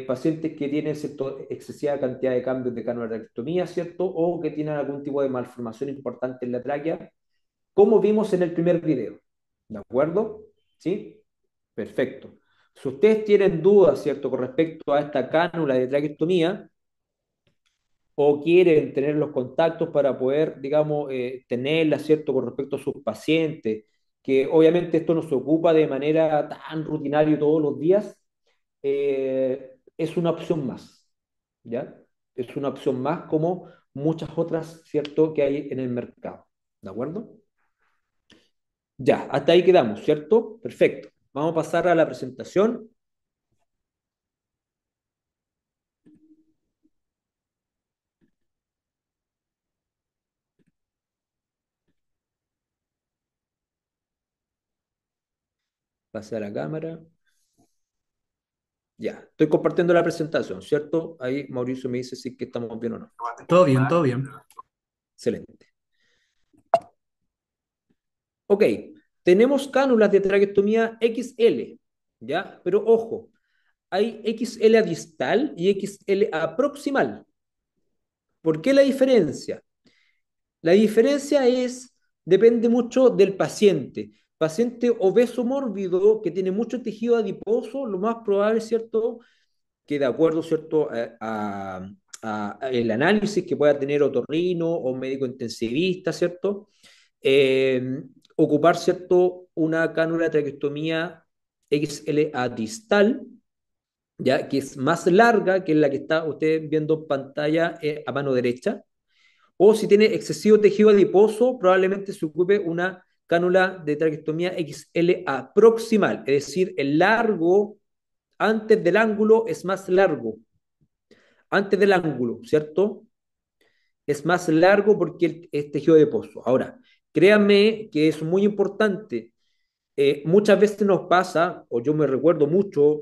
Pacientes que tienen, ¿cierto?, excesiva cantidad de cambios de traqueostomía, ¿cierto? O que tienen algún tipo de malformación importante en la tráquea, como vimos en el primer video. ¿De acuerdo? ¿Sí? Perfecto. Si ustedes tienen dudas, ¿cierto?, con respecto a esta cánula de traqueostomía, o quieren tener los contactos para poder, digamos, tenerla, ¿cierto?, con respecto a sus pacientes, que obviamente esto no se ocupa de manera tan rutinaria todos los días, es una opción más, ¿ya? Es una opción más como muchas otras, ¿cierto?, que hay en el mercado, ¿de acuerdo? Ya, hasta ahí quedamos, ¿cierto? Perfecto. Vamos a pasar a la presentación. Pase a la cámara. Ya, estoy compartiendo la presentación, ¿cierto? Ahí Mauricio me dice si que estamos bien o no. Todo bien, todo bien. Excelente. Ok, tenemos cánulas de traqueostomía XL, ¿ya? Pero ojo, hay XL distal y XL proximal. ¿Por qué la diferencia? La diferencia depende mucho del paciente. Paciente obeso mórbido que tiene mucho tejido adiposo, lo más probable, ¿cierto?, que de acuerdo, ¿cierto?, a el análisis que pueda tener otorrino o médico intensivista, ¿cierto?, eh, ocupar, ¿cierto?, una cánula de traqueostomía XLA distal, ya que es más larga que la que está usted viendo en pantalla a mano derecha, o si tiene excesivo tejido adiposo, probablemente se ocupe una cánula de traqueostomía XLA proximal, es decir, el largo antes del ángulo es más largo. Antes del ángulo, ¿cierto? Es más largo porque es tejido adiposo. Ahora, créanme que es muy importante. Muchas veces nos pasa, o yo me recuerdo mucho,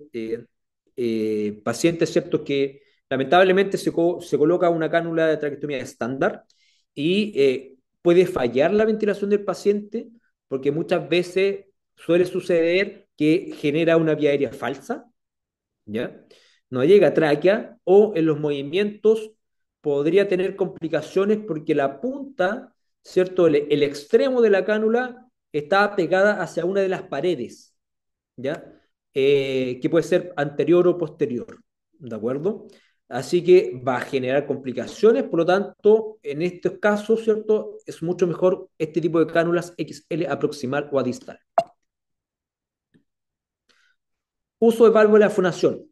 pacientes, ¿cierto?, que lamentablemente se coloca una cánula de traqueostomía estándar y puede fallar la ventilación del paciente porque muchas veces suele suceder que genera una vía aérea falsa, ¿ya? No llega a tráquea o en los movimientos podría tener complicaciones porque la punta, ¿cierto? El extremo de la cánula está pegada hacia una de las paredes, ¿ya? Que puede ser anterior o posterior, ¿de acuerdo? Así que va a generar complicaciones, por lo tanto, en estos casos, ¿cierto? Es mucho mejor este tipo de cánulas XL a proximal o a distal. Uso de válvula de fonación.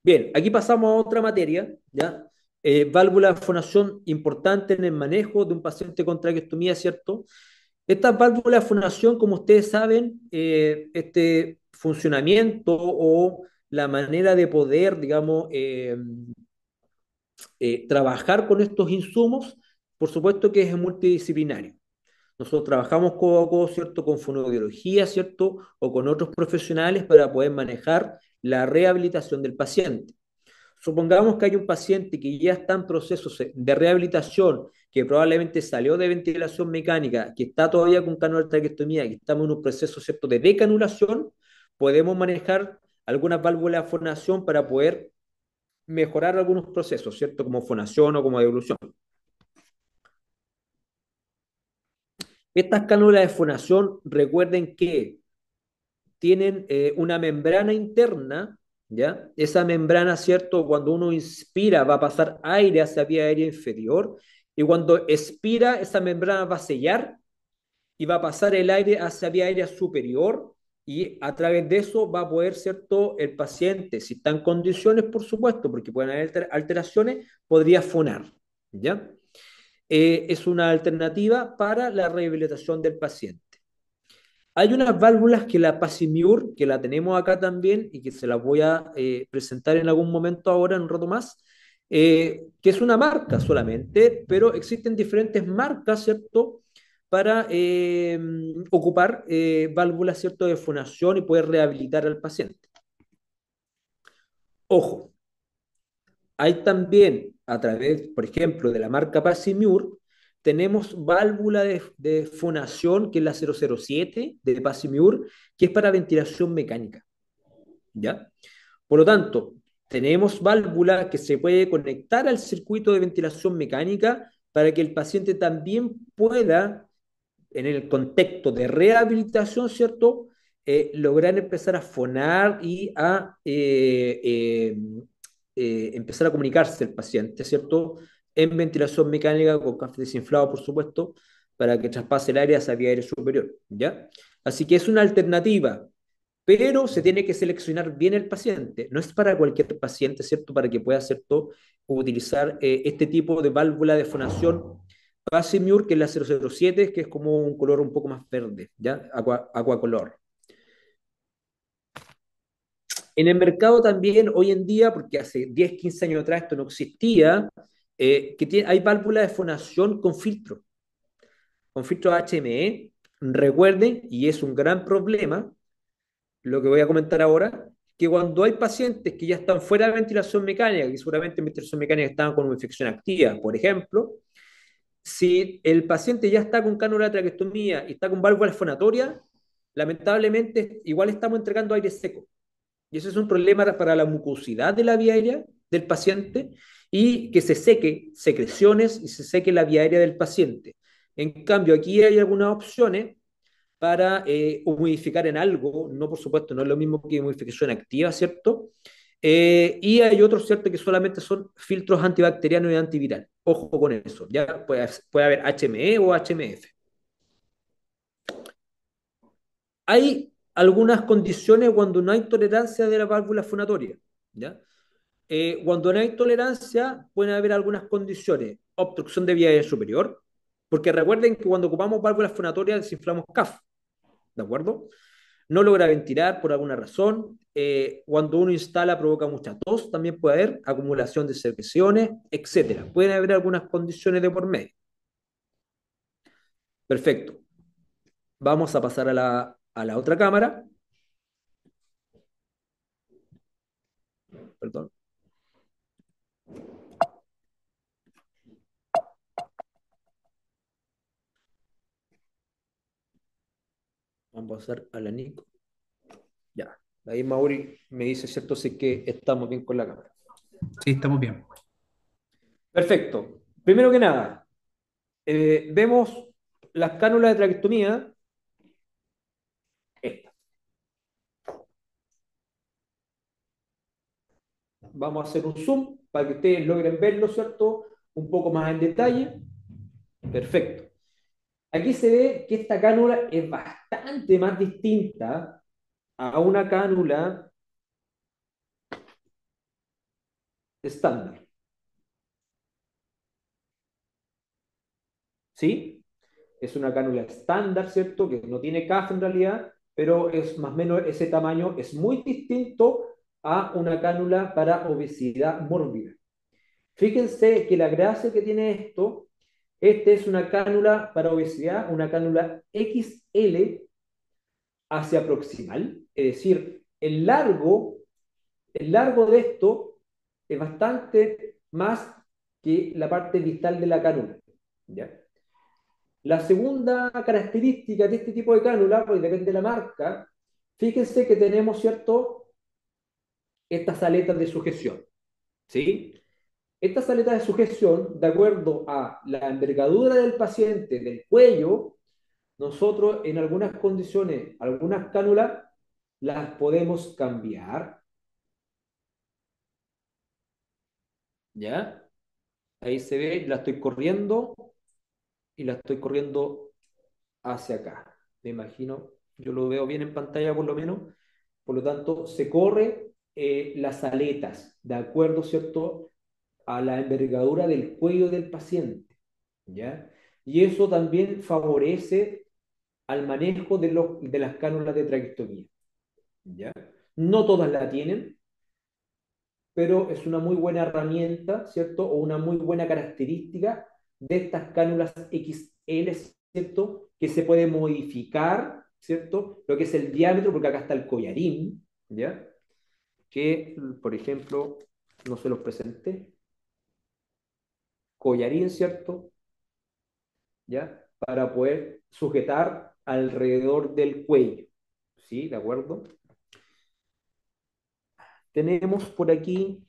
Bien, aquí pasamos a otra materia, ¿ya? Válvula de fonación importante en el manejo de un paciente con traqueostomía, ¿cierto? Estas válvulas de fonación, como ustedes saben, este funcionamiento o la manera de poder, digamos, trabajar con estos insumos, por supuesto que es multidisciplinario. Nosotros trabajamos codo a codo, ¿cierto?, con fonoaudiología, ¿cierto?, o con otros profesionales para poder manejar la rehabilitación del paciente. Supongamos que hay un paciente que ya está en procesos de rehabilitación, que probablemente salió de ventilación mecánica, que está todavía con canal de traqueostomía, que estamos en un proceso, ¿cierto?, de decanulación, podemos manejar algunas válvulas de fonación para poder mejorar algunos procesos, ¿cierto?, como fonación o como devolución. Estas cánulas de fonación, recuerden que tienen una membrana interna, ¿ya? Esa membrana, ¿cierto? Cuando uno inspira va a pasar aire hacia vía aérea inferior y cuando expira esa membrana va a sellar y va a pasar el aire hacia vía aérea superior y a través de eso va a poder, ¿cierto? El paciente, si está en condiciones, por supuesto, porque pueden haber alteraciones, podría fonar, ¿ya? Es una alternativa para la rehabilitación del paciente. Hay unas válvulas que la Pasimiur, que la tenemos acá también y que se las voy a presentar en algún momento ahora, en un rato más, que es una marca solamente, pero existen diferentes marcas, ¿cierto? Para ocupar válvulas, ¿cierto? De fonación y poder rehabilitar al paciente. Ojo, hay también, a través, por ejemplo, de la marca Pasimiur, tenemos válvula de fonación, que es la 007 de Pasimiur, que es para ventilación mecánica, ¿ya? Por lo tanto, tenemos válvula que se puede conectar al circuito de ventilación mecánica para que el paciente también pueda, en el contexto de rehabilitación, ¿cierto? Lograr empezar a fonar y a empezar a comunicarse el paciente, ¿cierto? En ventilación mecánica con café desinflado, por supuesto, para que traspase el área hacia vía aérea superior, ¿ya? Así que es una alternativa, pero se tiene que seleccionar bien el paciente. No es para cualquier paciente, ¿cierto? Para que pueda, ¿cierto? Utilizar este tipo de válvula de fonación Casimir, que es la 007, que es como un color un poco más verde, ¿ya? Aquacolor. En el mercado también, hoy en día, porque hace 10, 15 años atrás esto no existía, hay válvulas de fonación con filtro HME. Recuerden, y es un gran problema, lo que voy a comentar ahora, que cuando hay pacientes que ya están fuera de ventilación mecánica, que seguramente en ventilación mecánica estaban con una infección activa, por ejemplo, si el paciente ya está con cánula de traqueostomía y está con válvula fonatoria, lamentablemente igual estamos entregando aire seco. Y eso es un problema para la mucosidad de la vía aérea del paciente y que se seque secreciones y se seque la vía aérea del paciente. En cambio, aquí hay algunas opciones para humidificar en algo, no por supuesto, no es lo mismo que humidificación activa, ¿cierto? Y hay otros, ¿cierto?, que solamente son filtros antibacterianos y antiviral. Ojo con eso, ya puede haber HME o HMF. Hay algunas condiciones cuando no hay tolerancia de la válvula fonatoria, ¿ya? Cuando no hay tolerancia, pueden haber algunas condiciones. Obstrucción de vía aérea superior, porque recuerden que cuando ocupamos válvulas fonatorias desinflamos CAF, ¿de acuerdo? No logra ventilar por alguna razón. Cuando uno instala provoca mucha tos, también puede haber acumulación de secreciones, etcétera. Pueden haber algunas condiciones de por medio. Perfecto. Vamos a pasar a la otra cámara. Perdón. Vamos a pasar a la Nico. Ya. Ahí Mauri me dice, ¿cierto? Sí que estamos bien con la cámara. Sí, estamos bien. Perfecto. Primero que nada, vemos las cánulas de traqueostomía. Esta. vamos a hacer un zoom para que ustedes logren verlo, ¿cierto? Un poco más en detalle. Perfecto. Aquí se ve que esta cánula es bastante más distinta a una cánula estándar. ¿Sí? Es una cánula estándar, ¿cierto? Que no tiene caja en realidad, pero es más o menos ese tamaño, es muy distinto a una cánula para obesidad mórbida. Fíjense que la gracia que tiene esto, este es una cánula para obesidad, una cánula XL hacia proximal, es decir, el largo de esto es bastante más que la parte distal de la cánula, ¿ya? La segunda característica de este tipo de cánula, porque depende de la marca, fíjense que tenemos, ¿cierto? Estas aletas de sujeción, ¿sí? Estas aletas de sujeción, de acuerdo a la envergadura del paciente, del cuello, nosotros en algunas condiciones, algunas cánulas, las podemos cambiar, ¿ya? Ahí se ve, la estoy corriendo y la estoy corriendo hacia acá. Me imagino, yo lo veo bien en pantalla por lo menos. Por lo tanto, se corre las aletas, de acuerdo, ¿cierto?, a la envergadura del cuello del paciente, ¿ya? Y eso también favorece al manejo de las cánulas de traqueostomía, ¿ya? No todas la tienen, pero es una muy buena herramienta, ¿cierto? O una muy buena característica de estas cánulas XL, ¿cierto? Que se puede modificar, ¿cierto? Lo que es el diámetro, porque acá está el collarín, ¿ya? Que, por ejemplo, no se los presenté. Collarín, ¿cierto? ¿Ya? Para poder sujetar alrededor del cuello, ¿sí? ¿De acuerdo? Tenemos por aquí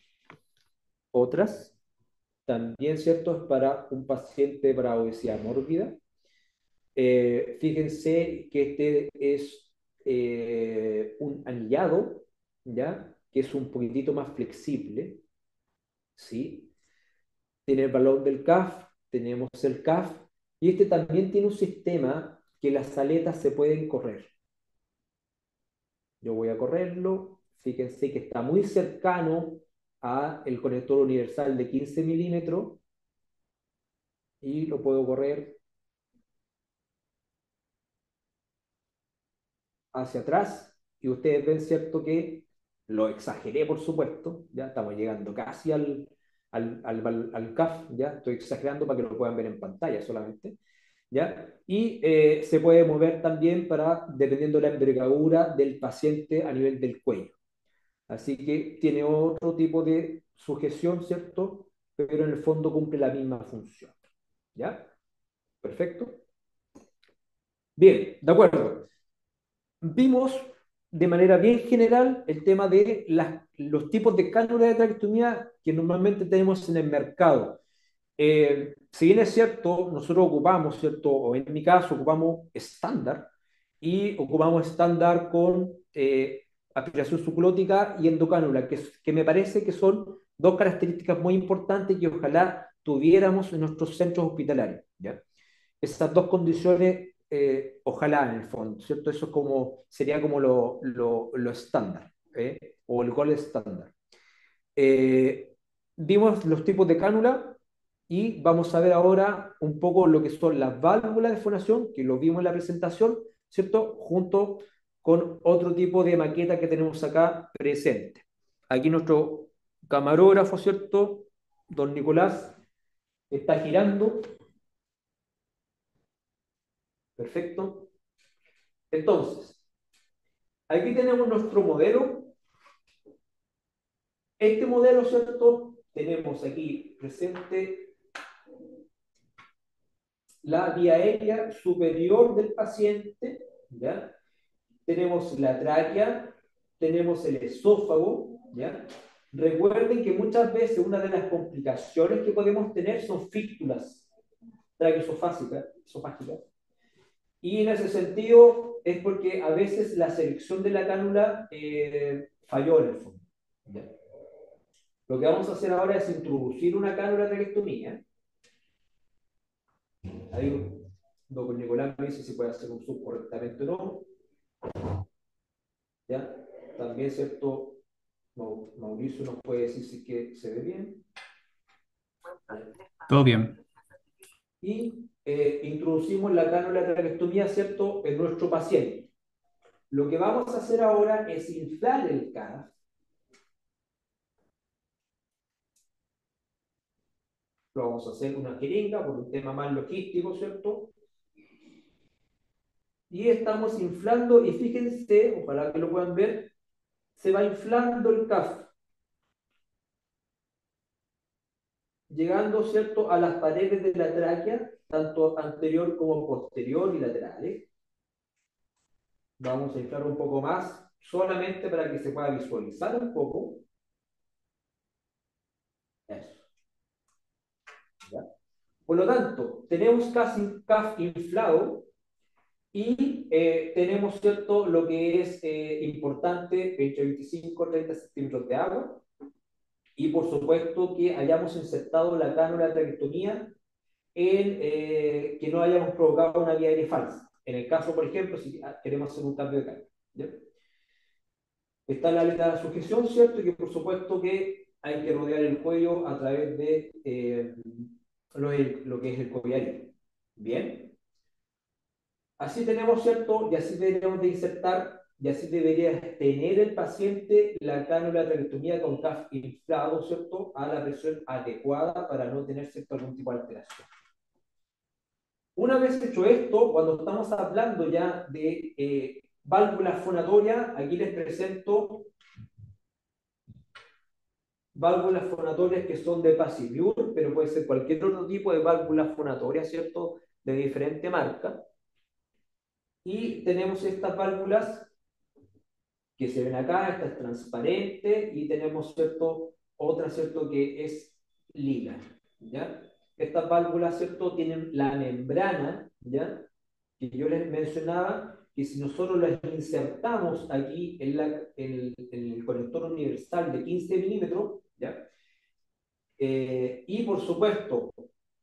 otras. También, ¿cierto? Es para un paciente para obesidad mórbida. Fíjense que este es un anillado, ¿ya? Que es un poquitito más flexible, ¿sí? Tiene el balón del CAF, tenemos el CAF, y este también tiene un sistema que las aletas se pueden correr. Yo voy a correrlo, fíjense que está muy cercano a el conector universal de 15 milímetros, y lo puedo correr hacia atrás y ustedes ven, ¿cierto? Que lo exageré, por supuesto, ya estamos llegando casi al CAF, ya estoy exagerando para que lo puedan ver en pantalla solamente, ¿ya? Y se puede mover también para, dependiendo de la envergadura del paciente a nivel del cuello. Así que tiene otro tipo de sujeción, ¿cierto? Pero en el fondo cumple la misma función, ¿ya? Perfecto. Bien, de acuerdo. Vimos de manera bien general el tema de los tipos de cánula de traqueostomía que normalmente tenemos en el mercado. Si bien es cierto, nosotros ocupamos, ¿cierto? O en mi caso, ocupamos estándar y ocupamos estándar con aspiración subglótica y endocánula, que me parece que son dos características muy importantes que ojalá tuviéramos en nuestros centros hospitalarios, ¿ya? Esas dos condiciones, ojalá en el fondo, ¿cierto? Eso es como, sería como lo estándar, o el gol estándar. Eh, Vimos los tipos de cánula y vamos a ver ahora un poco lo que son las válvulas de fonación, que lo vimos en la presentación, ¿cierto? Junto con otro tipo de maqueta que tenemos acá presente. Aquí nuestro camarógrafo, ¿cierto? Don Nicolás está girando. Perfecto. Entonces, aquí tenemos nuestro modelo. Este modelo, ¿cierto? Tenemos aquí presente la vía aérea superior del paciente, ¿ya? Tenemos la tráquea, tenemos el esófago, ¿ya? Recuerden que muchas veces una de las complicaciones que podemos tener son fístulas traqueoesofágicas, y en ese sentido es porque a veces la selección de la cánula falló en el fondo, ¿ya? Lo que vamos a hacer ahora es introducir una cánula traqueostomía. Ahí don Nicolás me dice si puede hacer un zoom correctamente o no. ¿Ya? También, ¿cierto? Mauricio nos puede decir si que se ve bien. Todo bien. Y introducimos la cánula traqueostomía, ¿cierto?, en nuestro paciente. Lo que vamos a hacer ahora es inflar el CAF. Lo vamos a hacer una jeringa por un tema más logístico, ¿cierto? Y estamos inflando, y fíjense, ojalá que lo puedan ver, se va inflando el CAF, llegando, ¿cierto?, a las paredes de la tráquea, tanto anterior como posterior y laterales. Vamos a inflar un poco más, solamente para que se pueda visualizar un poco. Eso. ¿Ya? Por lo tanto, tenemos casi CAF inflado y tenemos, ¿cierto?, lo que es importante, entre 25 y 30 centímetros de agua. Y por supuesto que hayamos insertado la cánula de traqueostomía en que no hayamos provocado una vía aérea falsa. En el caso, por ejemplo, si queremos hacer un cambio de carga. ¿Ya? Está la aleta de sujeción, ¿cierto? Y que por supuesto que hay que rodear el cuello a través de lo que es el cobiario. Bien. Así tenemos, ¿cierto? Y así deberíamos de insertar, y así debería tener el paciente la cánula de traqueostomía con CAF inflado, ¿cierto?, a la presión adecuada para no tener, ¿cierto?, algún tipo de alteración. Una vez hecho esto, cuando estamos hablando ya de válvulas fonatorias, aquí les presento válvulas fonatorias que son de Passivure, pero puede ser cualquier otro tipo de válvulas fonatorias, ¿cierto?, de diferente marca. Y tenemos estas válvulas que se ven acá, esta es transparente, y tenemos, ¿cierto?, otra, ¿cierto?, que es lila, ¿ya? Estas válvulas, ¿cierto?, tienen la membrana, ¿ya?, que yo les mencionaba, que si nosotros las insertamos aquí en el conector universal de 15 milímetros, ¿ya? Y por supuesto,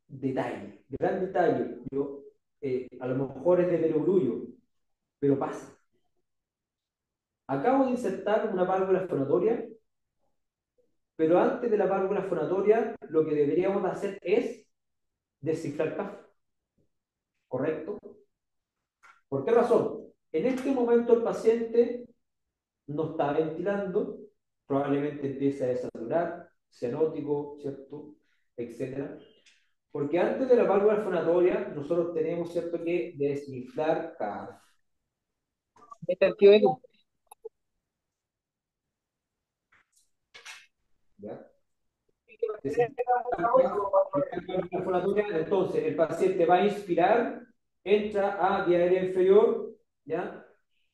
detalle, gran detalle, yo, a lo mejor es de perogrullo, pero pasa. Acabo de insertar una válvula fonatoria, pero antes de la válvula fonatoria, lo que deberíamos hacer es descifrar CAF, ¿correcto? ¿Por qué razón? En este momento el paciente no está ventilando, probablemente empiece a desaturar, cianótico, ¿cierto?, etcétera. Porque antes de la válvula fonatoria, nosotros tenemos, ¿cierto?, que desinflar CAF. ¿Ya? Entonces, el paciente va a inspirar, entra a vía aérea inferior, ¿ya?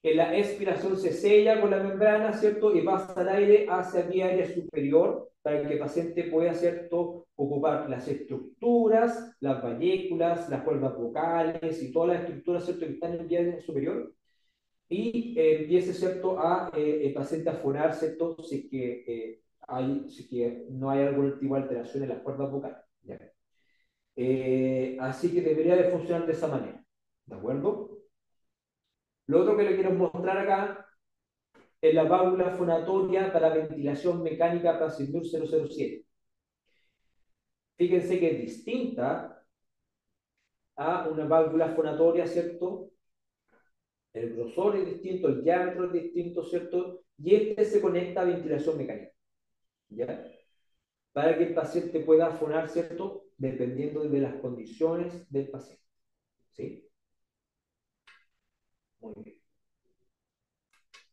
En la expiración se sella con la membrana, ¿cierto? Y pasa el aire hacia vía aérea superior para que el paciente pueda, ¿cierto?, ocupar las estructuras, las valléculas, las cuerdas vocales y todas las estructuras, ¿cierto?, que están en vía aérea superior. Y empiece, ¿cierto?, a el paciente a fonar, ¿cierto?, si es que no hay algún tipo de alteración en las cuerdas vocales. ¿Ya? Así que debería de funcionar de esa manera. ¿De acuerdo? Lo otro que le quiero mostrar acá es la válvula fonatoria para ventilación mecánica Passivure 007. Fíjense que es distinta a una válvula fonatoria, ¿cierto? El grosor es distinto, el diámetro es distinto, ¿cierto? Y este se conecta a ventilación mecánica. ¿Ya? Para que el paciente pueda fonar, ¿cierto?, dependiendo de las condiciones del paciente. ¿Sí? Muy bien.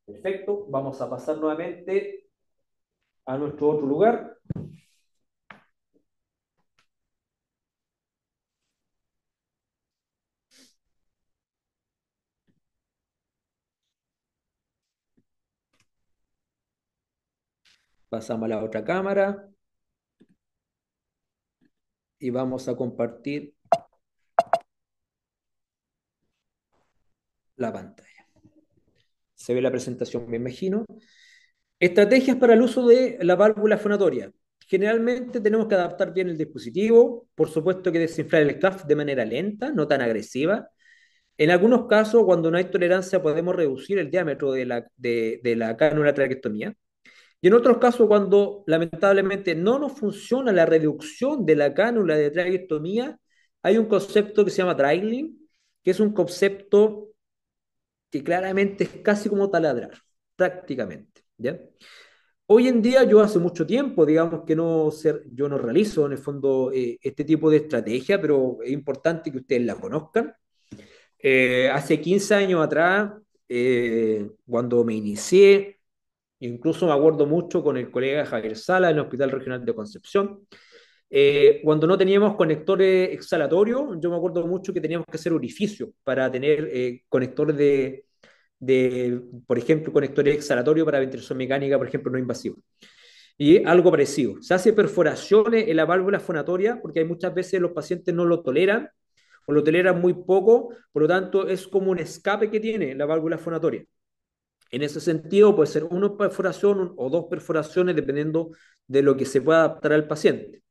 Perfecto. Vamos a pasar nuevamente a nuestro otro lugar. Pasamos a la otra cámara. Y vamos a compartir la pantalla. Se ve la presentación, me imagino. Estrategias para el uso de la válvula fonatoria. generalmente tenemos que adaptar bien el dispositivo, por supuesto que desinflar el SCAF de manera lenta, no tan agresiva. En algunos casos, cuando no hay tolerancia, podemos reducir el diámetro de la cánula de traqueostomía. Y en otros casos, cuando lamentablemente no nos funciona la reducción de la cánula de traqueostomía, hay un concepto que se llama drilling, que es un concepto que claramente es casi como taladrar, prácticamente, ¿ya? Hoy en día, yo hace mucho tiempo, digamos que yo no realizo en el fondo este tipo de estrategia, pero es importante que ustedes la conozcan. Hace 15 años atrás, cuando me inicié, incluso me acuerdo mucho con el colega Javier Sala en el Hospital Regional de Concepción, cuando no teníamos conectores exhalatorios, yo me acuerdo mucho que teníamos que hacer orificios para tener conectores por ejemplo, conectores exhalatorios para ventilación mecánica, por ejemplo, no invasiva. Y algo parecido. Se hace perforaciones en la válvula fonatoria porque hay muchas veces los pacientes no lo toleran o lo toleran muy poco, por lo tanto es como un escape que tiene la válvula fonatoria. En ese sentido puede ser una perforación o dos perforaciones dependiendo de lo que se pueda adaptar al paciente.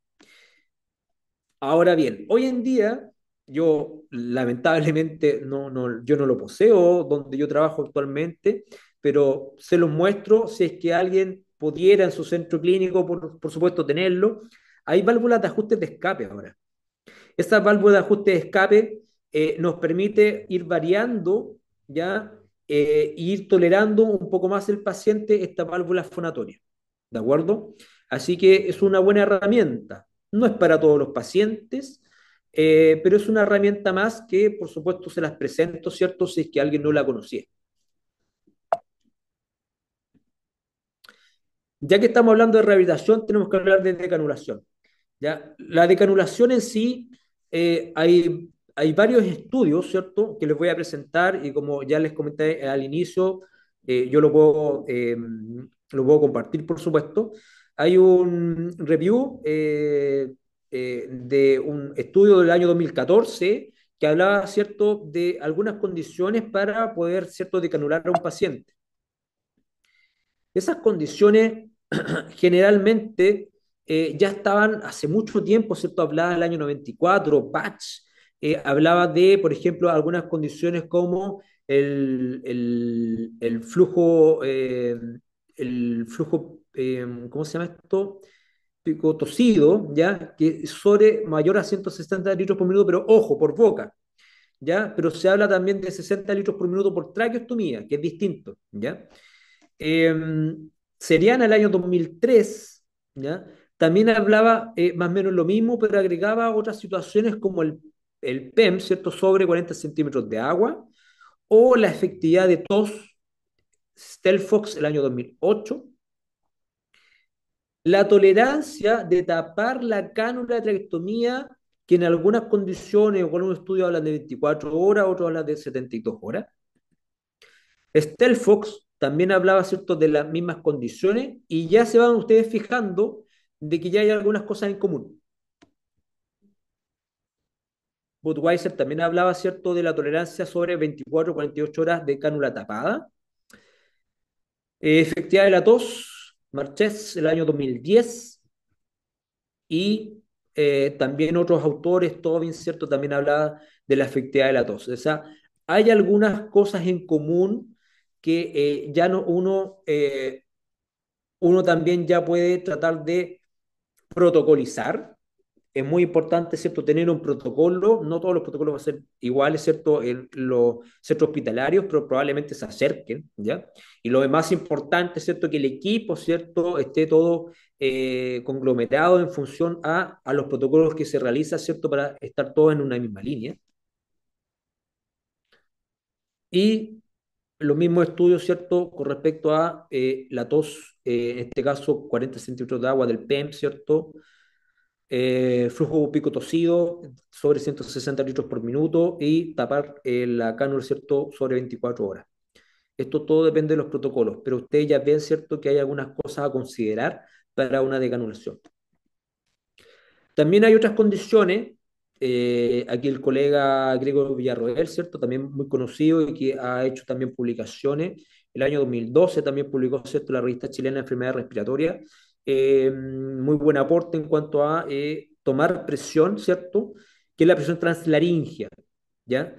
Ahora bien, hoy en día yo lamentablemente yo no lo poseo donde yo trabajo actualmente, pero se los muestro si es que alguien pudiera en su centro clínico, por supuesto, tenerlo. Hay válvulas de ajustes de escape ahora. Esta válvula de ajuste de escape nos permite ir variando, ¿ya? Ir tolerando un poco más el paciente esta válvula fonatoria. ¿De acuerdo? Así que es una buena herramienta. No es para todos los pacientes, pero es una herramienta más que, por supuesto, se las presento, ¿cierto? Si es que alguien no la conocía. Ya que estamos hablando de rehabilitación, tenemos que hablar de decanulación. ¿Ya? La decanulación en sí, hay varios estudios, ¿cierto?, que les voy a presentar y como ya les comenté al inicio, yo lo puedo compartir, por supuesto. Hay un review de un estudio del año 2014 que hablaba, ¿cierto?, de algunas condiciones para poder, ¿cierto?, decanular a un paciente. Esas condiciones generalmente ya estaban hace mucho tiempo, ¿cierto? Hablaba del año 94, Patch hablaba de, por ejemplo, algunas condiciones como el flujo, ¿cómo se llama esto? Picotocido, ¿ya? Que es sobre mayor a 160 litros por minuto, pero ojo, por boca, ¿ya? Pero se habla también de 60 litros por minuto por traqueostomía, que es distinto, ¿ya? Eh, Seriana, el año 2003, ¿ya? También hablaba más o menos lo mismo, pero agregaba otras situaciones como el PEM, ¿cierto? Sobre 40 centímetros de agua, o la efectividad de tos, Stelfox, el año 2008, la tolerancia de tapar la cánula de traqueostomía, que en algunas condiciones o con un estudio hablan de 24 horas, otros hablan de 72 horas. Stelfox también hablaba, ¿cierto?, de las mismas condiciones y ya se van ustedes fijando de que ya hay algunas cosas en común. Budweiser también hablaba, ¿cierto?, de la tolerancia sobre 24 o 48 horas de cánula tapada. Efectividad de la tos, Marchés, el año 2010. Y también otros autores, Tobin, ¿cierto?, también hablaba de la efectividad de la tos. O sea, hay algunas cosas en común que ya no uno también ya puede tratar de protocolizar. Es muy importante, ¿cierto?, tener un protocolo. No todos los protocolos van a ser iguales, ¿cierto?, en los centros hospitalarios, pero probablemente se acerquen, ¿ya? Y lo más importante, ¿cierto?, que el equipo, ¿cierto?, esté todo conglomerado en función a los protocolos que se realizan, ¿cierto?, para estar todos en una misma línea. Y los mismos estudios, ¿cierto?, con respecto a la tos, en este caso 40 centímetros de agua del PEM, ¿cierto? Flujo pico tosido sobre 160 litros por minuto y tapar la cánula, ¿cierto?, sobre 24 horas. Esto todo depende de los protocolos, pero ustedes ya ven, ¿cierto?, que hay algunas cosas a considerar para una decanulación. También hay otras condiciones. Aquí el colega Gregor Villarroel, ¿cierto?, también muy conocido y que ha hecho también publicaciones. El año 2012 también publicó, ¿cierto?, la revista chilena de enfermedades respiratorias, muy buen aporte en cuanto a tomar presión, ¿cierto? Que es la presión translaringia, ¿ya?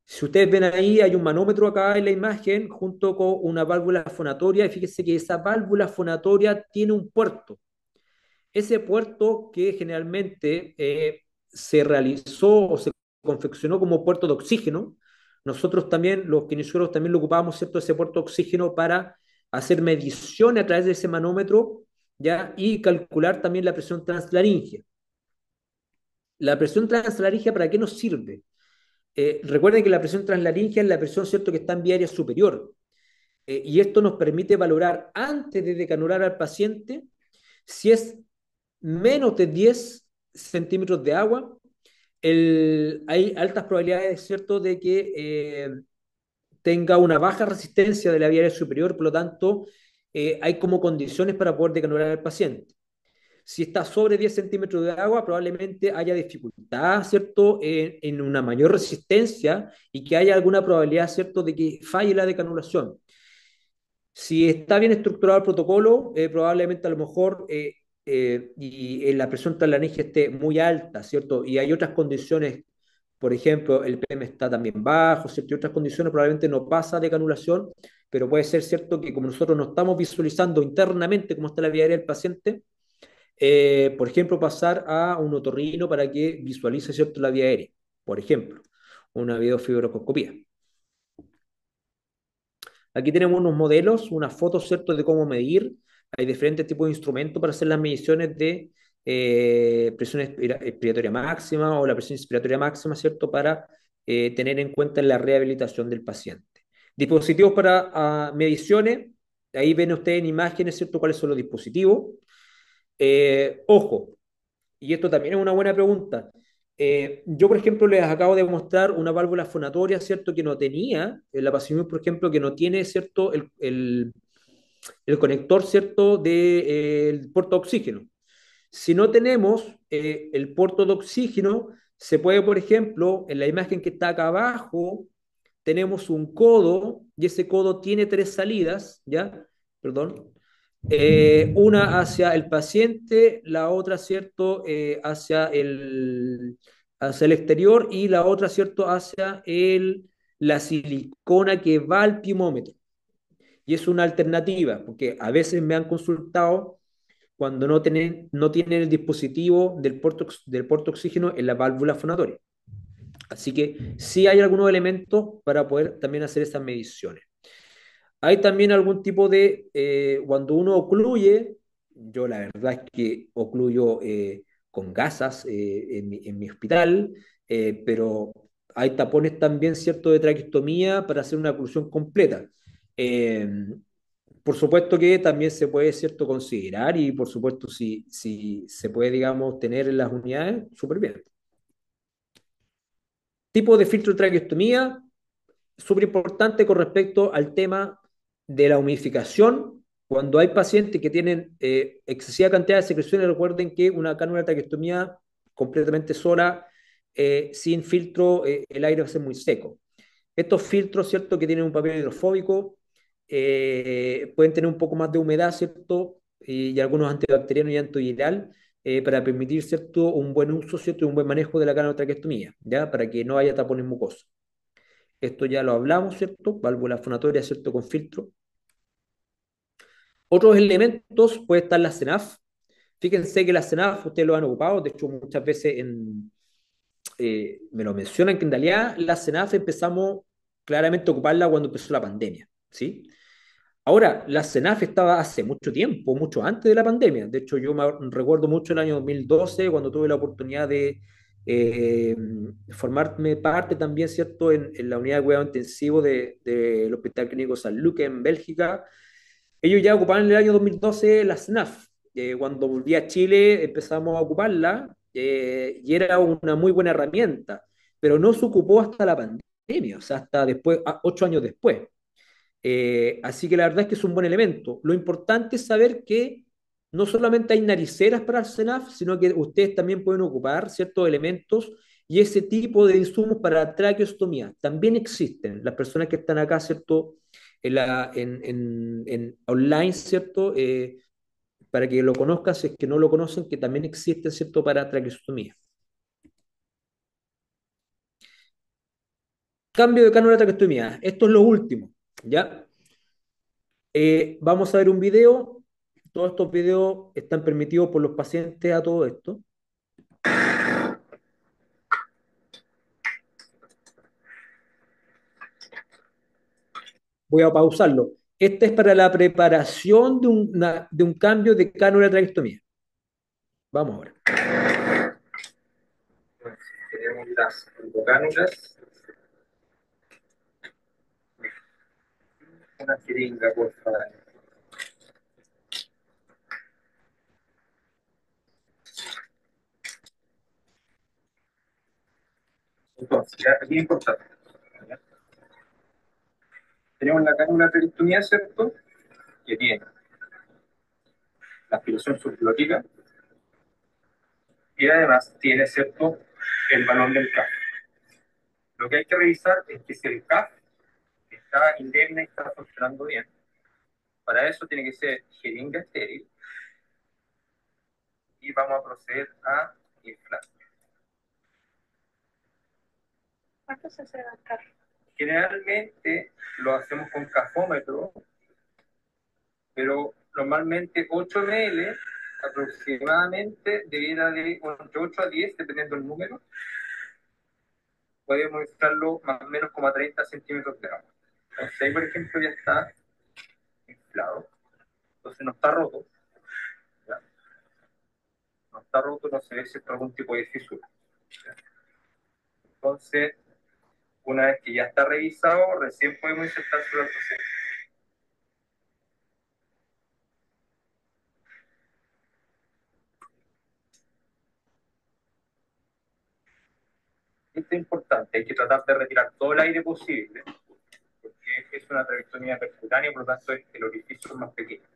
Si ustedes ven ahí, hay un manómetro acá en la imagen junto con una válvula fonatoria y fíjense que esa válvula fonatoria tiene un puerto. Ese puerto que generalmente se realizó o se confeccionó como puerto de oxígeno, nosotros también, los kinesiólogos también lo ocupábamos, ¿cierto? Ese puerto de oxígeno para hacer mediciones a través de ese manómetro, ¿ya? Y calcular también la presión translaringea. La presión translaringea, ¿para qué nos sirve? Recuerden que la presión translaringea es la presión, ¿cierto?, que está en vía aérea superior. Y esto nos permite valorar antes de decanular al paciente si es menos de 10 centímetros de agua, hay altas probabilidades, ¿cierto?, de que tenga una baja resistencia de la vía aérea superior, por lo tanto, hay como condiciones para poder decanular al paciente. Si está sobre 10 centímetros de agua, probablemente haya dificultad, ¿cierto?, en una mayor resistencia y que haya alguna probabilidad, ¿cierto?, de que falle la decanulación. Si está bien estructurado el protocolo, probablemente a lo mejor la presión translaringea esté muy alta, ¿cierto? Y hay otras condiciones, por ejemplo, el PM está también bajo, ¿cierto? Y otras condiciones probablemente no pasa de canulación, pero puede ser cierto que como nosotros no estamos visualizando internamente cómo está la vía aérea del paciente, por ejemplo, pasar a un otorrino para que visualice, ¿cierto?, la vía aérea, por ejemplo, una videofibroscopía. Aquí tenemos unos modelos, unas fotos, ¿cierto?, de cómo medir. Hay diferentes tipos de instrumentos para hacer las mediciones de presión expiratoria máxima o la presión inspiratoria máxima, ¿cierto?, para tener en cuenta la rehabilitación del paciente. Dispositivos para mediciones. Ahí ven ustedes en imágenes, ¿cierto?, cuáles son los dispositivos. Ojo, y esto también es una buena pregunta. Yo, por ejemplo, les acabo de mostrar una válvula fonatoria, ¿cierto?, que no tenía, la Pasimius, por ejemplo, que no tiene, ¿cierto?, el conector, ¿cierto?, del puerto de oxígeno. Si no tenemos el puerto de oxígeno, se puede, por ejemplo, en la imagen que está acá abajo, tenemos un codo y ese codo tiene tres salidas, ¿ya? Perdón. Una hacia el paciente, la otra, ¿cierto?, hacia el exterior y la otra, ¿cierto?, hacia la silicona que va al piumómetro. Y es una alternativa, porque a veces me han consultado cuando no tienen el dispositivo del puerto oxígeno en la válvula fonatoria. Así que sí hay algunos elementos para poder también hacer esas mediciones. Hay también algún tipo de, cuando uno ocluye, yo la verdad es que ocluyo con gasas en mi hospital, pero hay tapones también, ¿cierto?, de traqueostomía para hacer una oclusión completa. Eh, por supuesto que también se puede, ¿cierto?, considerar y por supuesto si se puede, digamos, tener en las unidades, súper bien. Tipo de filtro de traqueostomía, súper importante con respecto al tema de la humidificación. Cuando hay pacientes que tienen excesiva cantidad de secreciones, recuerden que una cánula de traqueostomía completamente sola, sin filtro, el aire va a ser muy seco. Estos filtros, ¿cierto?, que tienen un papel hidrofóbico, pueden tener un poco más de humedad, ¿cierto? Y algunos antibacterianos y antiviral, para permitir, ¿cierto?, un buen uso, ¿cierto?, y un buen manejo de la canotraqueostomía, ¿ya? Para que no haya tapones mucosos. Esto ya lo hablamos, ¿cierto? Válvula fonatoria, ¿cierto?, con filtro. Otros elementos puede estar la CENAF. Fíjense que la CENAF ustedes lo han ocupado, de hecho muchas veces me lo mencionan que en realidad la CENAF empezamos claramente a ocuparla cuando empezó la pandemia, ¿sí? Ahora, la CENAF estaba hace mucho tiempo, mucho antes de la pandemia. De hecho, yo me recuerdo mucho el año 2012, cuando tuve la oportunidad de eh, formarme parte también, ¿cierto?, en la unidad de cuidado intensivo del Hospital Clínico San Luque en Bélgica. Ellos ya ocupaban en el año 2012 la CENAF. Cuando volví a Chile empezamos a ocuparla y era una muy buena herramienta, pero no se ocupó hasta la pandemia, o sea, hasta después, 8 años después. Así que la verdad es que es un buen elemento. Lo importante es saber que no solamente hay nariceras para el CENAF, sino que ustedes también pueden ocupar ciertos elementos y ese tipo de insumos para traqueostomía. También existen. Las personas que están acá, ¿cierto?, online, ¿cierto? para que lo conozcan, si es que no lo conocen, que también existe, ¿cierto?, para traqueostomía. Cambio de cánula de traqueostomía. Esto es lo último, ¿ya? Vamos a ver un video. Todos estos videos están permitidos por los pacientes a todo esto. Voy a pausarlo. Este es para la preparación de un cambio de cánula de traqueostomía. Vamos ahora. Tenemos las cánulas, una jeringa, por favor. Entonces, ya aquí es importante. Tenemos la cánula peritoneal, ¿cierto? Que tiene la aspiración subglótica y además tiene, ¿cierto?, el balón del CAF. Lo que hay que revisar es que si el CAF está indemne y está funcionando bien, para eso tiene que ser jeringa estéril y vamos a proceder a inflar. ¿Cuánto se hace gastar? Generalmente lo hacemos con cafómetro, pero normalmente 8 ml aproximadamente debiera de entre 8 a 10, dependiendo del número, podemos inflarlo más o menos como a 30 centímetros de agua. Entonces ahí, por ejemplo, ya está inflado. Entonces no está roto. ¿Ya? No está roto, no se ve si está algún tipo de fisura. ¿Ya? Entonces, una vez que ya está revisado, recién podemos insertárselo al paciente. Esto es importante, hay que tratar de retirar todo el aire posible, porque es una traqueostomía percutánea, por lo tanto el orificio es más pequeño.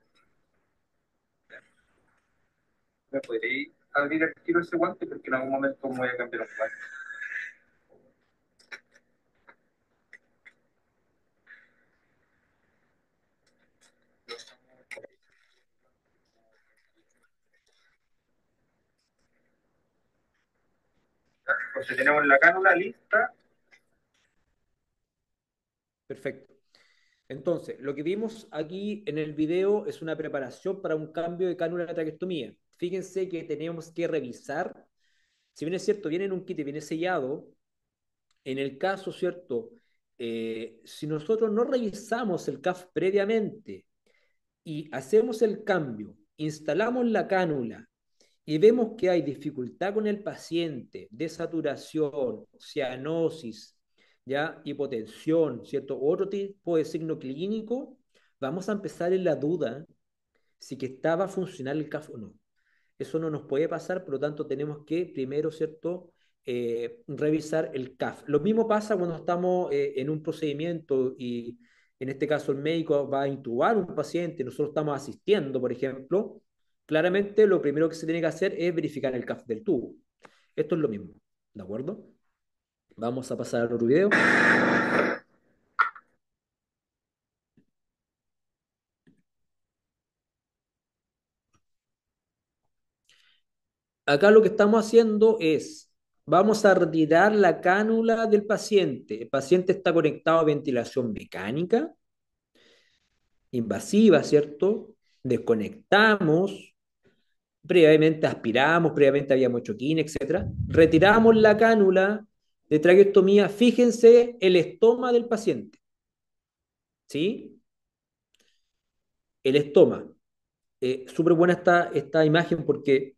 ¿Me podréis abrir el tiro ese guante? Porque en algún momento me voy a cambiar un guante. Entonces tenemos la cánula lista. Perfecto. Entonces, lo que vimos aquí en el video es una preparación para un cambio de cánula de traqueostomía. Fíjense que tenemos que revisar, si bien es cierto, viene en un kit y viene sellado, en el caso, ¿cierto? Si nosotros no revisamos el CAF previamente y hacemos el cambio, instalamos la cánula y vemos que hay dificultad con el paciente, desaturación, cianosis, ¿ya? Hipotensión, ¿cierto? Otro tipo de signo clínico, vamos a empezar en la duda si que estaba funcional el CAF o no. Eso no nos puede pasar, por lo tanto tenemos que primero, ¿cierto? Revisar el CAF. Lo mismo pasa cuando estamos en un procedimiento y en este caso el médico va a intubar a un paciente, nosotros estamos asistiendo, por ejemplo, claramente lo primero que se tiene que hacer es verificar el CAF del tubo. Esto es lo mismo, ¿de acuerdo? Vamos a pasar al otro video. Acá lo que estamos haciendo es, vamos a retirar la cánula del paciente. El paciente está conectado a ventilación mecánica, invasiva, ¿cierto? Desconectamos, previamente aspiramos, previamente habíamos hecho quine, etcétera. Retiramos la cánula de traqueostomía. Fíjense el estoma del paciente, ¿sí? El estoma. Súper buena esta imagen porque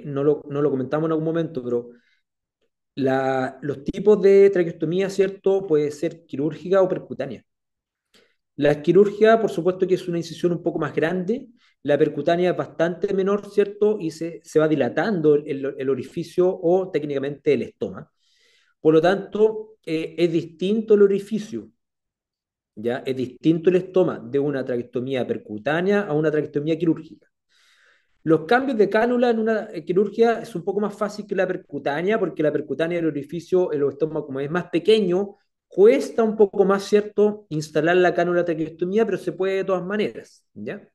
no lo comentamos en algún momento, pero los tipos de traqueostomía, ¿cierto? Puede ser quirúrgica o percutánea. La quirúrgica, por supuesto que es una incisión un poco más grande, la percutánea es bastante menor, ¿cierto? Y se va dilatando el orificio o técnicamente el estoma. Por lo tanto, es distinto el orificio, ¿ya? Es distinto el estoma de una traqueostomía percutánea a una traqueostomía quirúrgica. Los cambios de cánula en una quirúrgica es un poco más fácil que la percutánea, porque la percutánea, el orificio, el estómago, como es más pequeño, cuesta un poco más, ¿cierto?, instalar la cánula de traqueostomía, pero se puede de todas maneras, ¿ya?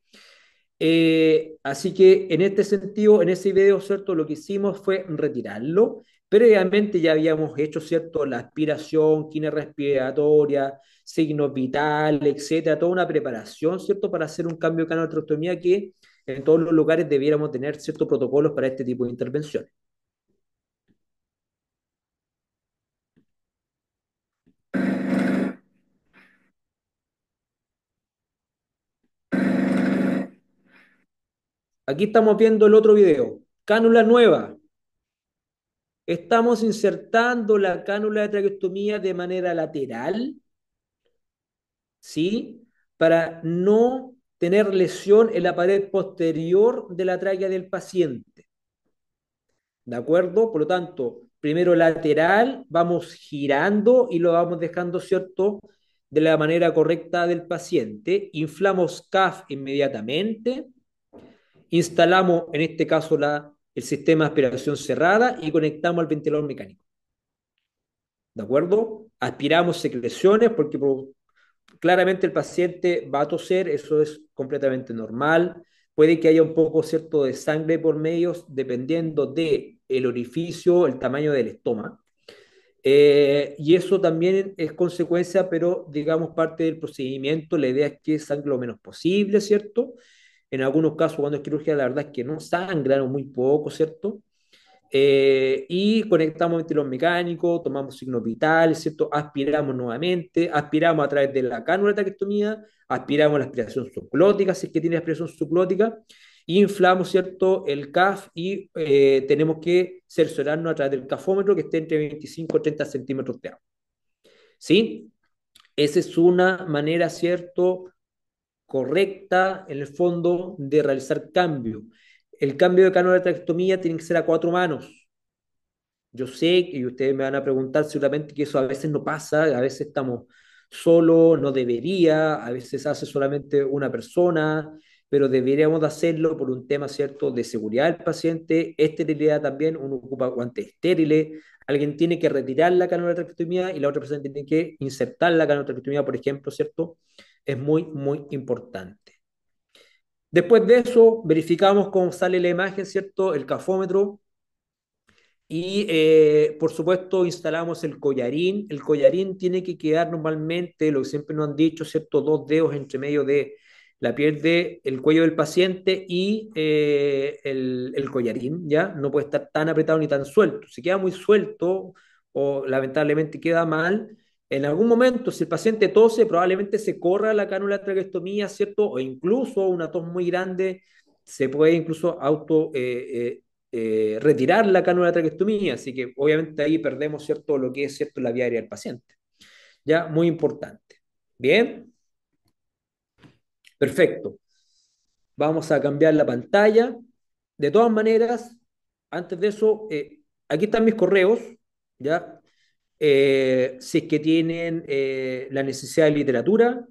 Así que en este sentido, en ese video, ¿cierto? Lo que hicimos fue retirarlo. Previamente ya habíamos hecho, ¿cierto? La aspiración, quina respiratoria, signos vitales, etcétera, toda una preparación, ¿cierto? Para hacer un cambio de canalotractomía que en todos los lugares debiéramos tener ciertos protocolos para este tipo de intervenciones. Aquí estamos viendo el otro video. Cánula nueva. Estamos insertando la cánula de traqueostomía de manera lateral, ¿sí? Para no tener lesión en la pared posterior de la tráquea del paciente. ¿De acuerdo? Por lo tanto, primero lateral, vamos girando y lo vamos dejando, ¿cierto? De la manera correcta del paciente. Inflamos CAF inmediatamente. Instalamos, en este caso, el sistema de aspiración cerrada y conectamos al ventilador mecánico. ¿De acuerdo? Aspiramos secreciones porque claramente el paciente va a toser, eso es completamente normal. Puede que haya un poco, ¿cierto?, de sangre por medios, dependiendo del orificio, el tamaño del estómago. Y eso también es consecuencia, pero digamos parte del procedimiento. La idea es que sangre lo menos posible, ¿cierto? En algunos casos, cuando es cirugía, la verdad es que no sangran o muy poco, ¿cierto? Y conectamos ventilador mecánico, tomamos signos vitales, ¿cierto? Aspiramos nuevamente, aspiramos a través de la cánula de traqueostomía, aspiramos la aspiración subglótica, si es que tiene aspiración subglótica, inflamos, ¿cierto?, el CAF y tenemos que cerciorarnos a través del cafómetro que esté entre 25 y 30 centímetros de agua. ¿Sí? Esa es una manera, ¿cierto?, correcta, en el fondo, de realizar cambio. El cambio de cánula de traqueostomía tiene que ser a 4 manos. Yo sé que ustedes me van a preguntar seguramente que eso a veces no pasa, a veces estamos solos, no debería, a veces hace solamente una persona, pero deberíamos de hacerlo por un tema, ¿cierto?, de seguridad del paciente, esterilidad también, uno ocupa guantes estériles, alguien tiene que retirar la cánula de traqueostomía y la otra persona tiene que insertar la cánula de traqueostomía, por ejemplo, ¿cierto? Es muy, muy importante. Después de eso, verificamos cómo sale la imagen, ¿cierto? El cafómetro. Y por supuesto instalamos el collarín. El collarín tiene que quedar normalmente, lo que siempre nos han dicho, ¿cierto? 2 dedos entre medio de la piel del cuello del paciente y el collarín, ¿ya? No puede estar tan apretado ni tan suelto. Si queda muy suelto o lamentablemente queda mal, en algún momento, si el paciente tose, probablemente se corra la cánula de traqueostomía, ¿cierto? O incluso una tos muy grande, se puede incluso retirar la cánula de traqueostomía, así que obviamente ahí perdemos, ¿cierto?, lo que es, ¿cierto?, la vía aérea del paciente. Ya, muy importante. Bien, perfecto. Vamos a cambiar la pantalla. De todas maneras, antes de eso, aquí están mis correos, ¿ya? Si es que tienen la necesidad de literatura,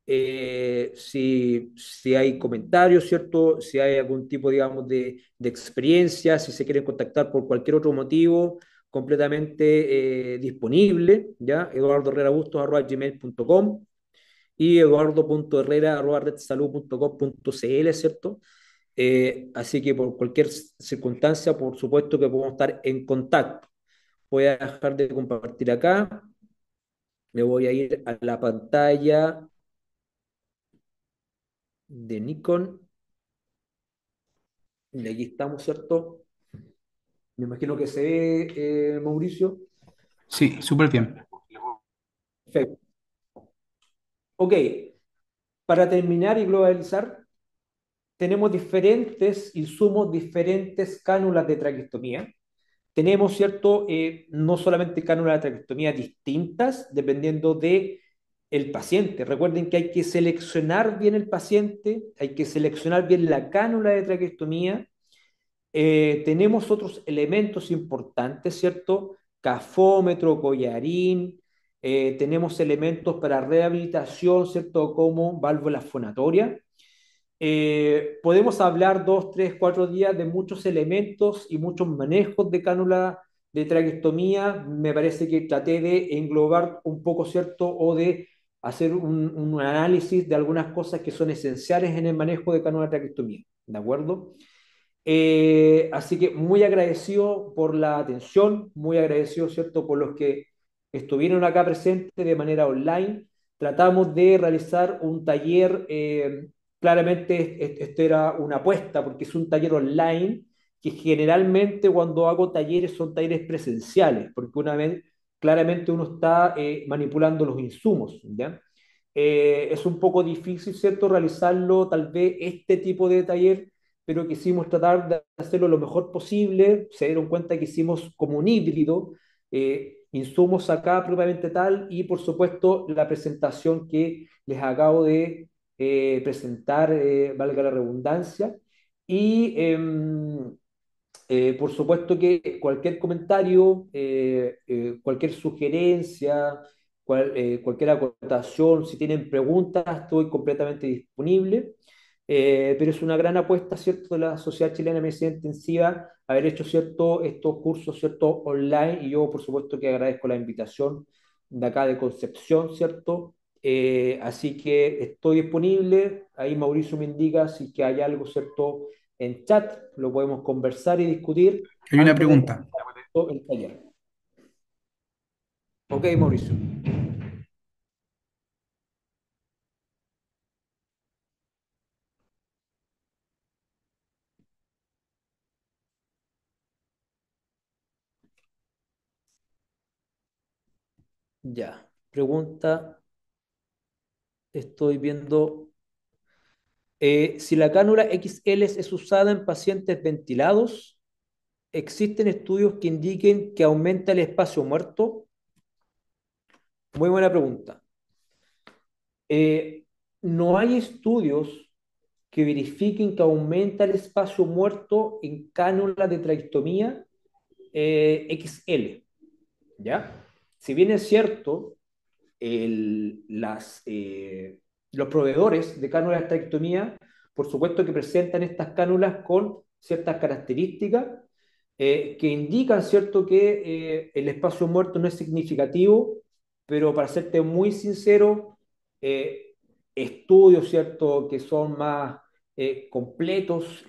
si hay comentarios, ¿cierto? Si hay algún tipo, digamos, de experiencia, si se quieren contactar por cualquier otro motivo, completamente disponible, ¿ya? eduardoherrerabustos@gmail.com y eduardo.herrera@redsalud.com.cl, ¿cierto? Así que por cualquier circunstancia, por supuesto que podemos estar en contacto. Voy a dejar de compartir acá. Me voy a ir a la pantalla de Nikon. Y aquí estamos, ¿cierto? Me imagino que se ve, Mauricio. Sí, súper bien. Perfecto. Ok, para terminar y globalizar, tenemos diferentes insumos, diferentes cánulas de traqueostomía. Tenemos, ¿cierto? No solamente cánulas de traqueostomía distintas, dependiendo de el paciente. Recuerden que hay que seleccionar bien el paciente, hay que seleccionar bien la cánula de traqueostomía. Tenemos otros elementos importantes, ¿cierto? Cafómetro, collarín, tenemos elementos para rehabilitación, ¿cierto? Como válvula fonatoria. Podemos hablar 2, 3, 4 días de muchos elementos y muchos manejos de cánula de traqueostomía. Me parece que traté de englobar un poco, ¿cierto? O de hacer un análisis de algunas cosas que son esenciales en el manejo de cánula traqueostomía, ¿de acuerdo? Así que muy agradecido por la atención, muy agradecido, ¿cierto?, por los que estuvieron acá presentes de manera online. Tratamos de realizar un taller, claramente esto era una apuesta porque es un taller online, que generalmente cuando hago talleres son talleres presenciales, porque una vez claramente uno está manipulando los insumos, ¿ya? Es un poco difícil, ¿cierto?, realizarlo tal vez este tipo de taller, pero quisimos tratar de hacerlo lo mejor posible. Se dieron cuenta que hicimos como un híbrido, insumos acá propiamente tal, y por supuesto la presentación que les acabo de presentar, valga la redundancia. Y por supuesto que cualquier comentario, cualquier sugerencia, cualquier acotación, si tienen preguntas, estoy completamente disponible. Pero es una gran apuesta, ¿cierto?, de la Sociedad Chilena de Medicina Intensiva haber hecho, ¿cierto?, estos cursos, ¿cierto?, online, y yo, por supuesto, que agradezco la invitación de acá de Concepción, ¿cierto? Así que estoy disponible, ahí Mauricio me indica si que hay algo, ¿cierto?, en chat, lo podemos conversar y discutir Hay una antes de pregunta. comenzar el taller. Ok, Mauricio. Ya. Pregunta, estoy viendo. Si la cánula XL es usada en pacientes ventilados, ¿existen estudios que indiquen que aumenta el espacio muerto? Muy buena pregunta. Eh, no hay estudios que verifiquen que aumenta el espacio muerto en cánula de traqueostomía XL, ¿ya? Si bien es cierto, los proveedores de cánulas de traqueostomía, por supuesto que presentan estas cánulas con ciertas características que indican, ¿cierto?, que el espacio muerto no es significativo, pero para serte muy sincero, eh, estudios, ¿cierto?, que son más completos,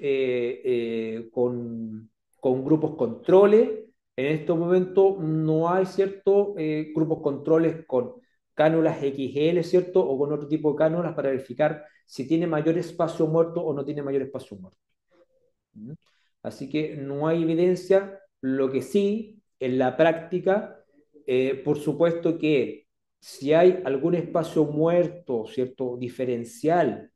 con grupos controles, en este momento no hay, ¿cierto?, grupos controles con cánulas XL, ¿cierto?, o con otro tipo de cánulas para verificar si tiene mayor espacio muerto o no tiene mayor espacio muerto. ¿Mm? Así que no hay evidencia. Lo que sí, en la práctica, por supuesto que si hay algún espacio muerto, ¿cierto?, diferencial,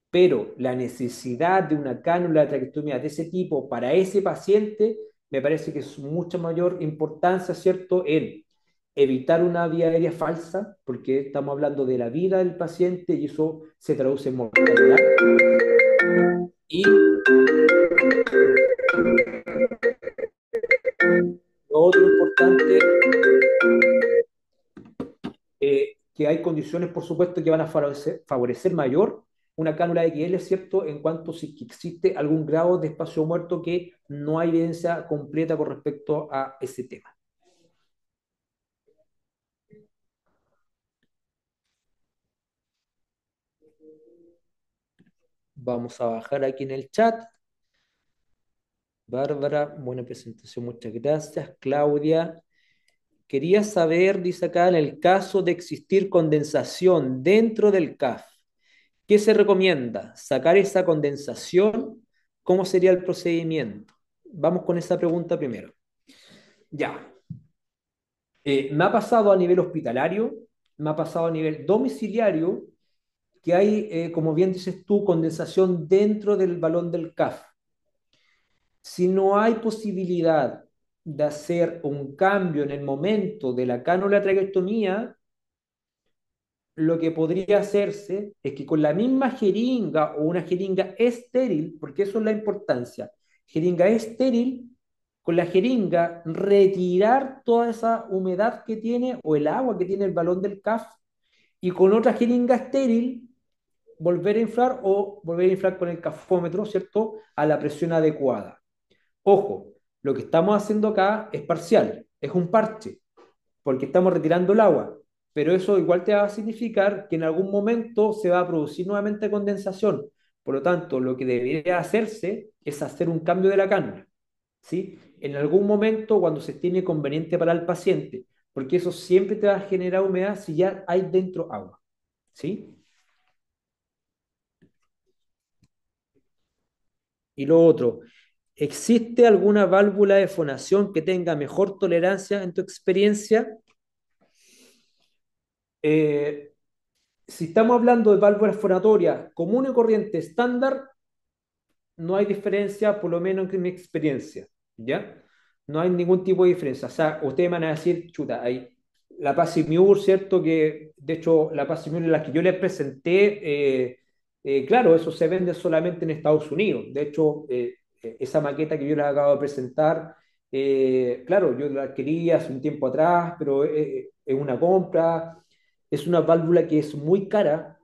pero la necesidad de una cánula de traqueostomía de ese tipo para ese paciente, me parece que es mucha mayor importancia, ¿cierto?, en evitar una vía aérea falsa, porque estamos hablando de la vida del paciente y eso se traduce en mortalidad. Y lo otro importante, que hay condiciones, por supuesto, que van a favorecer mayor una cánula de XL, ¿cierto?, en cuanto si existe algún grado de espacio muerto que no hay evidencia completa con respecto a ese tema. Vamos a bajar aquí en el chat. Bárbara, buena presentación, muchas gracias. Claudia, quería saber, dice acá, en el caso de existir condensación dentro del CAF, ¿qué se recomienda? ¿Sacar esa condensación? ¿Cómo sería el procedimiento? Vamos con esa pregunta primero. Ya. Me ha pasado a nivel hospitalario, me ha pasado a nivel domiciliario, que hay, como bien dices tú, condensación dentro del balón del CAF. Si no hay posibilidad de hacer un cambio en el momento de la cánula traqueostomía, lo que podría hacerse es que con la misma jeringa o una jeringa estéril, porque eso es la importancia, jeringa estéril, con la jeringa retirar toda esa humedad que tiene o el agua que tiene el balón del CAF, y con otra jeringa estéril volver a inflar o volver a inflar con el cafómetro, ¿cierto?, a la presión adecuada. Ojo, lo que estamos haciendo acá es parcial, es un parche, porque estamos retirando el agua, pero eso igual te va a significar que en algún momento se va a producir nuevamente condensación. Por lo tanto, lo que debería hacerse es hacer un cambio de la cánula, ¿sí? En algún momento cuando se estime conveniente para el paciente, porque eso siempre te va a generar humedad si ya hay dentro agua, ¿sí? Y lo otro, ¿existe alguna válvula de fonación que tenga mejor tolerancia en tu experiencia? Eh, si estamos hablando de válvulas fonatorias común y corriente estándar, no hay diferencia, por lo menos en mi experiencia, ¿ya? No hay ningún tipo de diferencia. O sea, ustedes van a decir, chuta, hay la Pacimur, ¿cierto? Que de hecho la Pacimur en la que yo les presenté, claro, eso se vende solamente en Estados Unidos. De hecho, esa maqueta que yo les acabo de presentar, claro, yo la adquirí hace un tiempo atrás, pero es una compra, es una válvula que es muy cara,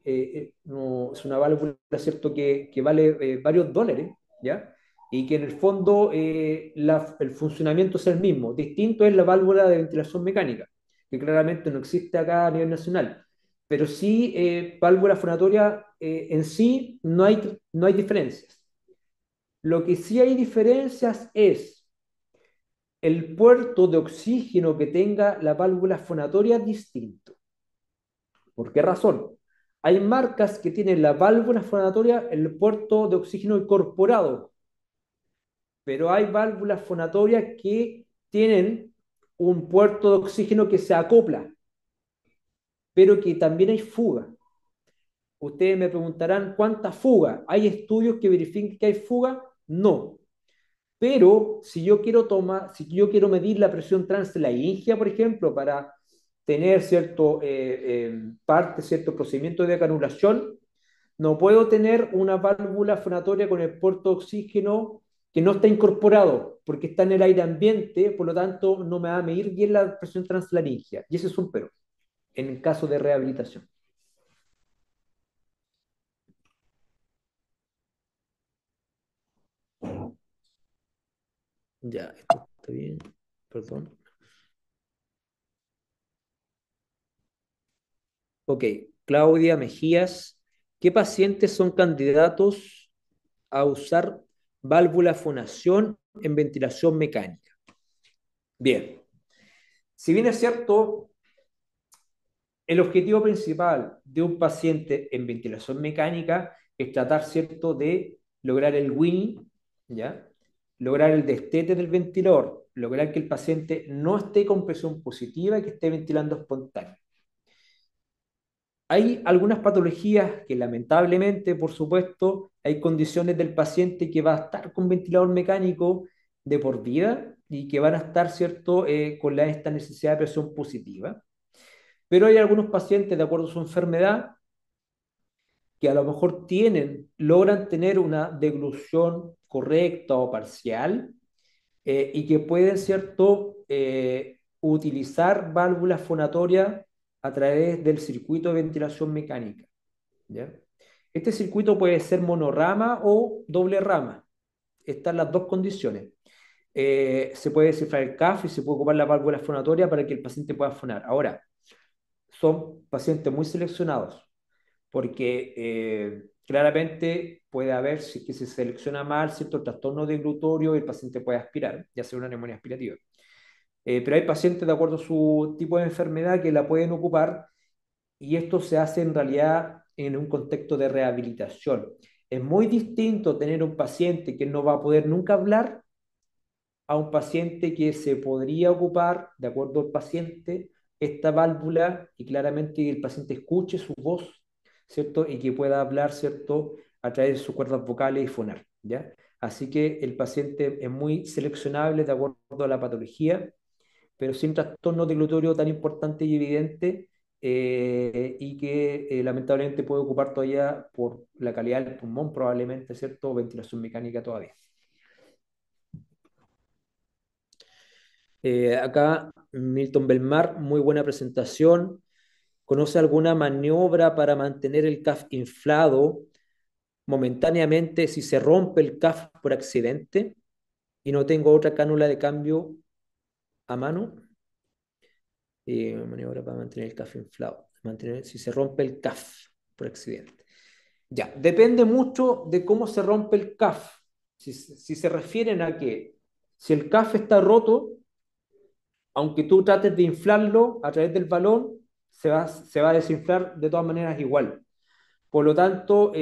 no, es una válvula, ¿cierto?, que vale varios dólares, ¿ya? Y que en el fondo el funcionamiento es el mismo. Distinto es la válvula de ventilación mecánica, que claramente no existe acá a nivel nacional. Pero sí, válvula fonatoria en sí no hay diferencias. Lo que sí hay diferencias es el puerto de oxígeno que tenga la válvula fonatoria distinto. ¿Por qué razón? Hay marcas que tienen la válvula fonatoria en el puerto de oxígeno incorporado, pero hay válvulas fonatorias que tienen un puerto de oxígeno que se acopla, pero que también hay fuga. Ustedes me preguntarán, ¿cuánta fuga? ¿Hay estudios que verifiquen que hay fuga? No. Pero si yo quiero medir la presión translaringia, por ejemplo, para tener cierto procedimiento de canulación, no puedo tener una válvula fonatoria con el puerto de oxígeno que no está incorporado, porque está en el aire ambiente, por lo tanto no me va a medir bien la presión translaringia. Y ese es un pero, en el caso de rehabilitación. Ya, esto está bien, perdón. Ok, Claudia Mejías, ¿qué pacientes son candidatos a usar válvula fonación en ventilación mecánica? Bien, si bien es cierto, el objetivo principal de un paciente en ventilación mecánica es tratar, ¿cierto?, de lograr el winning, ¿ya? Lograr el destete del ventilador, lograr que el paciente no esté con presión positiva y que esté ventilando espontáneo. Hay algunas patologías que lamentablemente, por supuesto, hay condiciones del paciente que va a estar con ventilador mecánico de por vida y que van a estar, ¿cierto?, con esta necesidad de presión positiva. Pero hay algunos pacientes, de acuerdo a su enfermedad, que a lo mejor logran tener una deglución correcta o parcial y que pueden, ¿cierto?, utilizar válvulas fonatorias a través del circuito de ventilación mecánica, ¿ya? Este circuito puede ser monorama o doble rama. Están las dos condiciones. Se puede descifrar el CAF y se puede ocupar la válvula fonatoria para que el paciente pueda fonar. Ahora, son pacientes muy seleccionados porque claramente puede haber, si es que se selecciona mal, cierto trastorno de glutorio y el paciente puede aspirar, ya sea una neumonía aspirativa. Pero hay pacientes de acuerdo a su tipo de enfermedad que la pueden ocupar y esto se hace en realidad en un contexto de rehabilitación. Es muy distinto tener un paciente que no va a poder nunca hablar a un paciente que se podría ocupar, de acuerdo al paciente, esta válvula y claramente el paciente escuche su voz, ¿cierto? Y que pueda hablar, ¿cierto? A través de sus cuerdas vocales y fonar, ¿ya? Así que el paciente es muy seleccionable de acuerdo a la patología, pero sin trastorno de glutorio tan importante y evidente y que lamentablemente puede ocupar todavía por la calidad del pulmón probablemente, ¿cierto? Ventilación mecánica todavía. Acá Milton Belmar, muy buena presentación. ¿Conoce alguna maniobra para mantener el CAF inflado momentáneamente si se rompe el CAF por accidente y no tengo otra cánula de cambio a mano? Maniobra para mantener el CAF inflado. Si se rompe el CAF por accidente. Ya, depende mucho de cómo se rompe el CAF. Si se refieren a que si el CAF está roto, aunque tú trates de inflarlo a través del balón, se va a desinflar de todas maneras igual. Por lo tanto,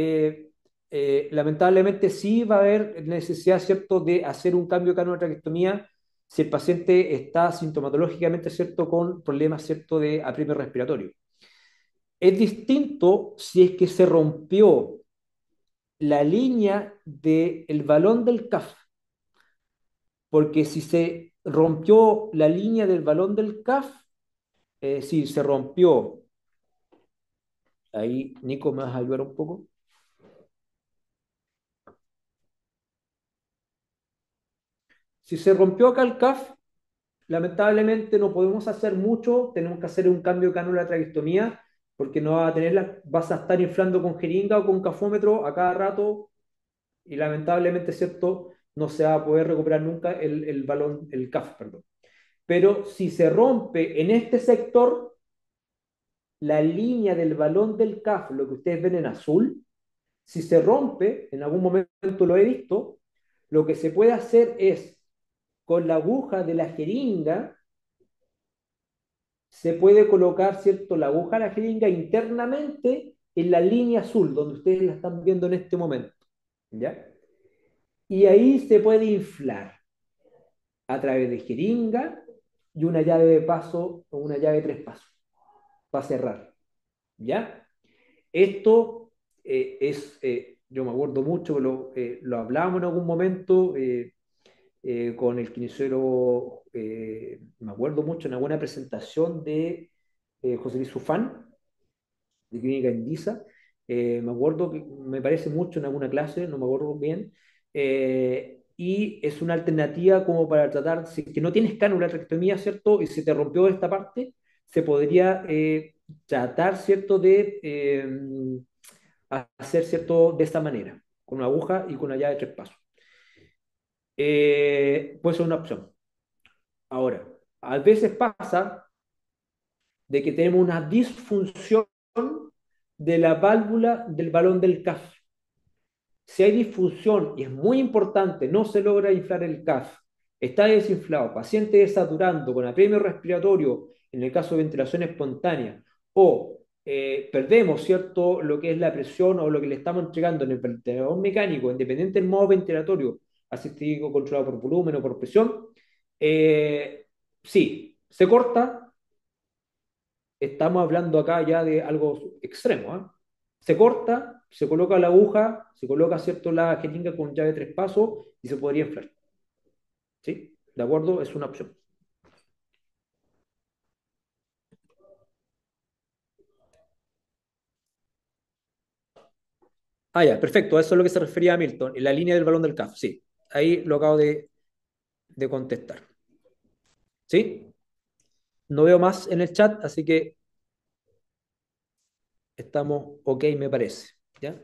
lamentablemente sí va a haber necesidad, ¿cierto?, de hacer un cambio de canalotraqueostomía si el paciente está sintomatológicamente, ¿cierto?, con problemas, ¿cierto?, de apremio respiratorio. Es distinto si es que se rompió la línea del balón del CAF, porque si se rompió la línea del balón del CAF, si se rompió, ahí Nico, ¿me vas a ayudar un poco? Si se rompió acá el CAF, lamentablemente no podemos hacer mucho, tenemos que hacer un cambio de cánula de traqueostomía, porque no vas a vas a estar inflando con jeringa o con cafómetro a cada rato, y lamentablemente, ¿cierto?, no se va a poder recuperar nunca el balón, el CAF, perdón. Pero si se rompe en este sector, la línea del balón del CAF, lo que ustedes ven en azul, si se rompe, en algún momento lo he visto, lo que se puede hacer es, con la aguja de la jeringa, se puede colocar, ¿cierto?, la aguja de la jeringa internamente en la línea azul, donde ustedes la están viendo en este momento, ¿ya? Y ahí se puede inflar a través de jeringa y una llave de paso o una llave de 3 pasos para cerrar, ¿ya? Esto yo me acuerdo mucho, lo hablábamos en algún momento con el kinesiólogo, me acuerdo mucho en alguna presentación de José Luis Sufán, de Clínica Indisa, me acuerdo que me parece mucho en alguna clase, no me acuerdo bien, y es una alternativa como para tratar, si que no tienes cánula traqueostomía, ¿cierto? Y se te rompió esta parte, se podría tratar, ¿cierto?, de hacer, ¿cierto?, de esta manera, con una aguja y con una llave de 3 pasos. Puede ser una opción. Ahora, a veces pasa de que tenemos una disfunción de la válvula del balón del CAF. Si hay disfunción, y es muy importante, no se logra inflar el CAF, está desinflado, paciente desaturando con apremio respiratorio, en el caso de ventilación espontánea, o perdemos, ¿cierto?, lo que es la presión o lo que le estamos entregando en el ventilador mecánico, independiente del modo ventilatorio, asistido controlado por volumen o por presión, sí, se corta, estamos hablando acá ya de algo extremo, ¿eh? Se corta, se coloca la aguja, se coloca, ¿cierto?, la jeringa con llave de 3 pasos y se podría inflar. ¿Sí? ¿De acuerdo? Es una opción. Ah, ya, perfecto. Eso es lo que se refería a Milton, en la línea del balón del CAF. Sí, ahí lo acabo de contestar. ¿Sí? No veo más en el chat, así que estamos ok, me parece. ¿Ya?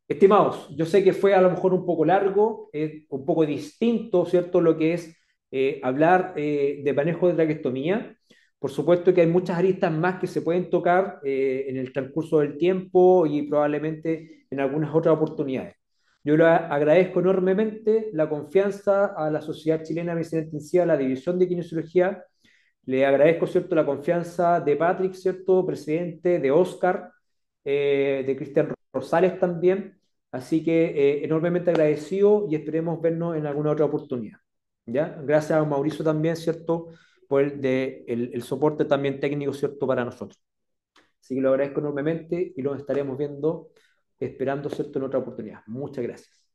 Estimados, yo sé que fue a lo mejor un poco largo, un poco distinto, ¿cierto?, lo que es hablar de manejo de traqueostomía. Por supuesto que hay muchas aristas más que se pueden tocar en el transcurso del tiempo y probablemente en algunas otras oportunidades. Yo le agradezco enormemente la confianza a la Sociedad Chilena de Medicina Intensiva, a la División de Kinesiología. Le agradezco, ¿cierto?, la confianza de Patrick, ¿cierto?, presidente, de Oscar, de Cristian Rosales también. Así que enormemente agradecido y esperemos vernos en alguna otra oportunidad. ¿Ya? Gracias a Mauricio también, ¿cierto?, por el soporte también técnico, ¿cierto?, para nosotros. Así que lo agradezco enormemente y lo estaremos viendo, esperando, ¿cierto?, en otra oportunidad. Muchas gracias.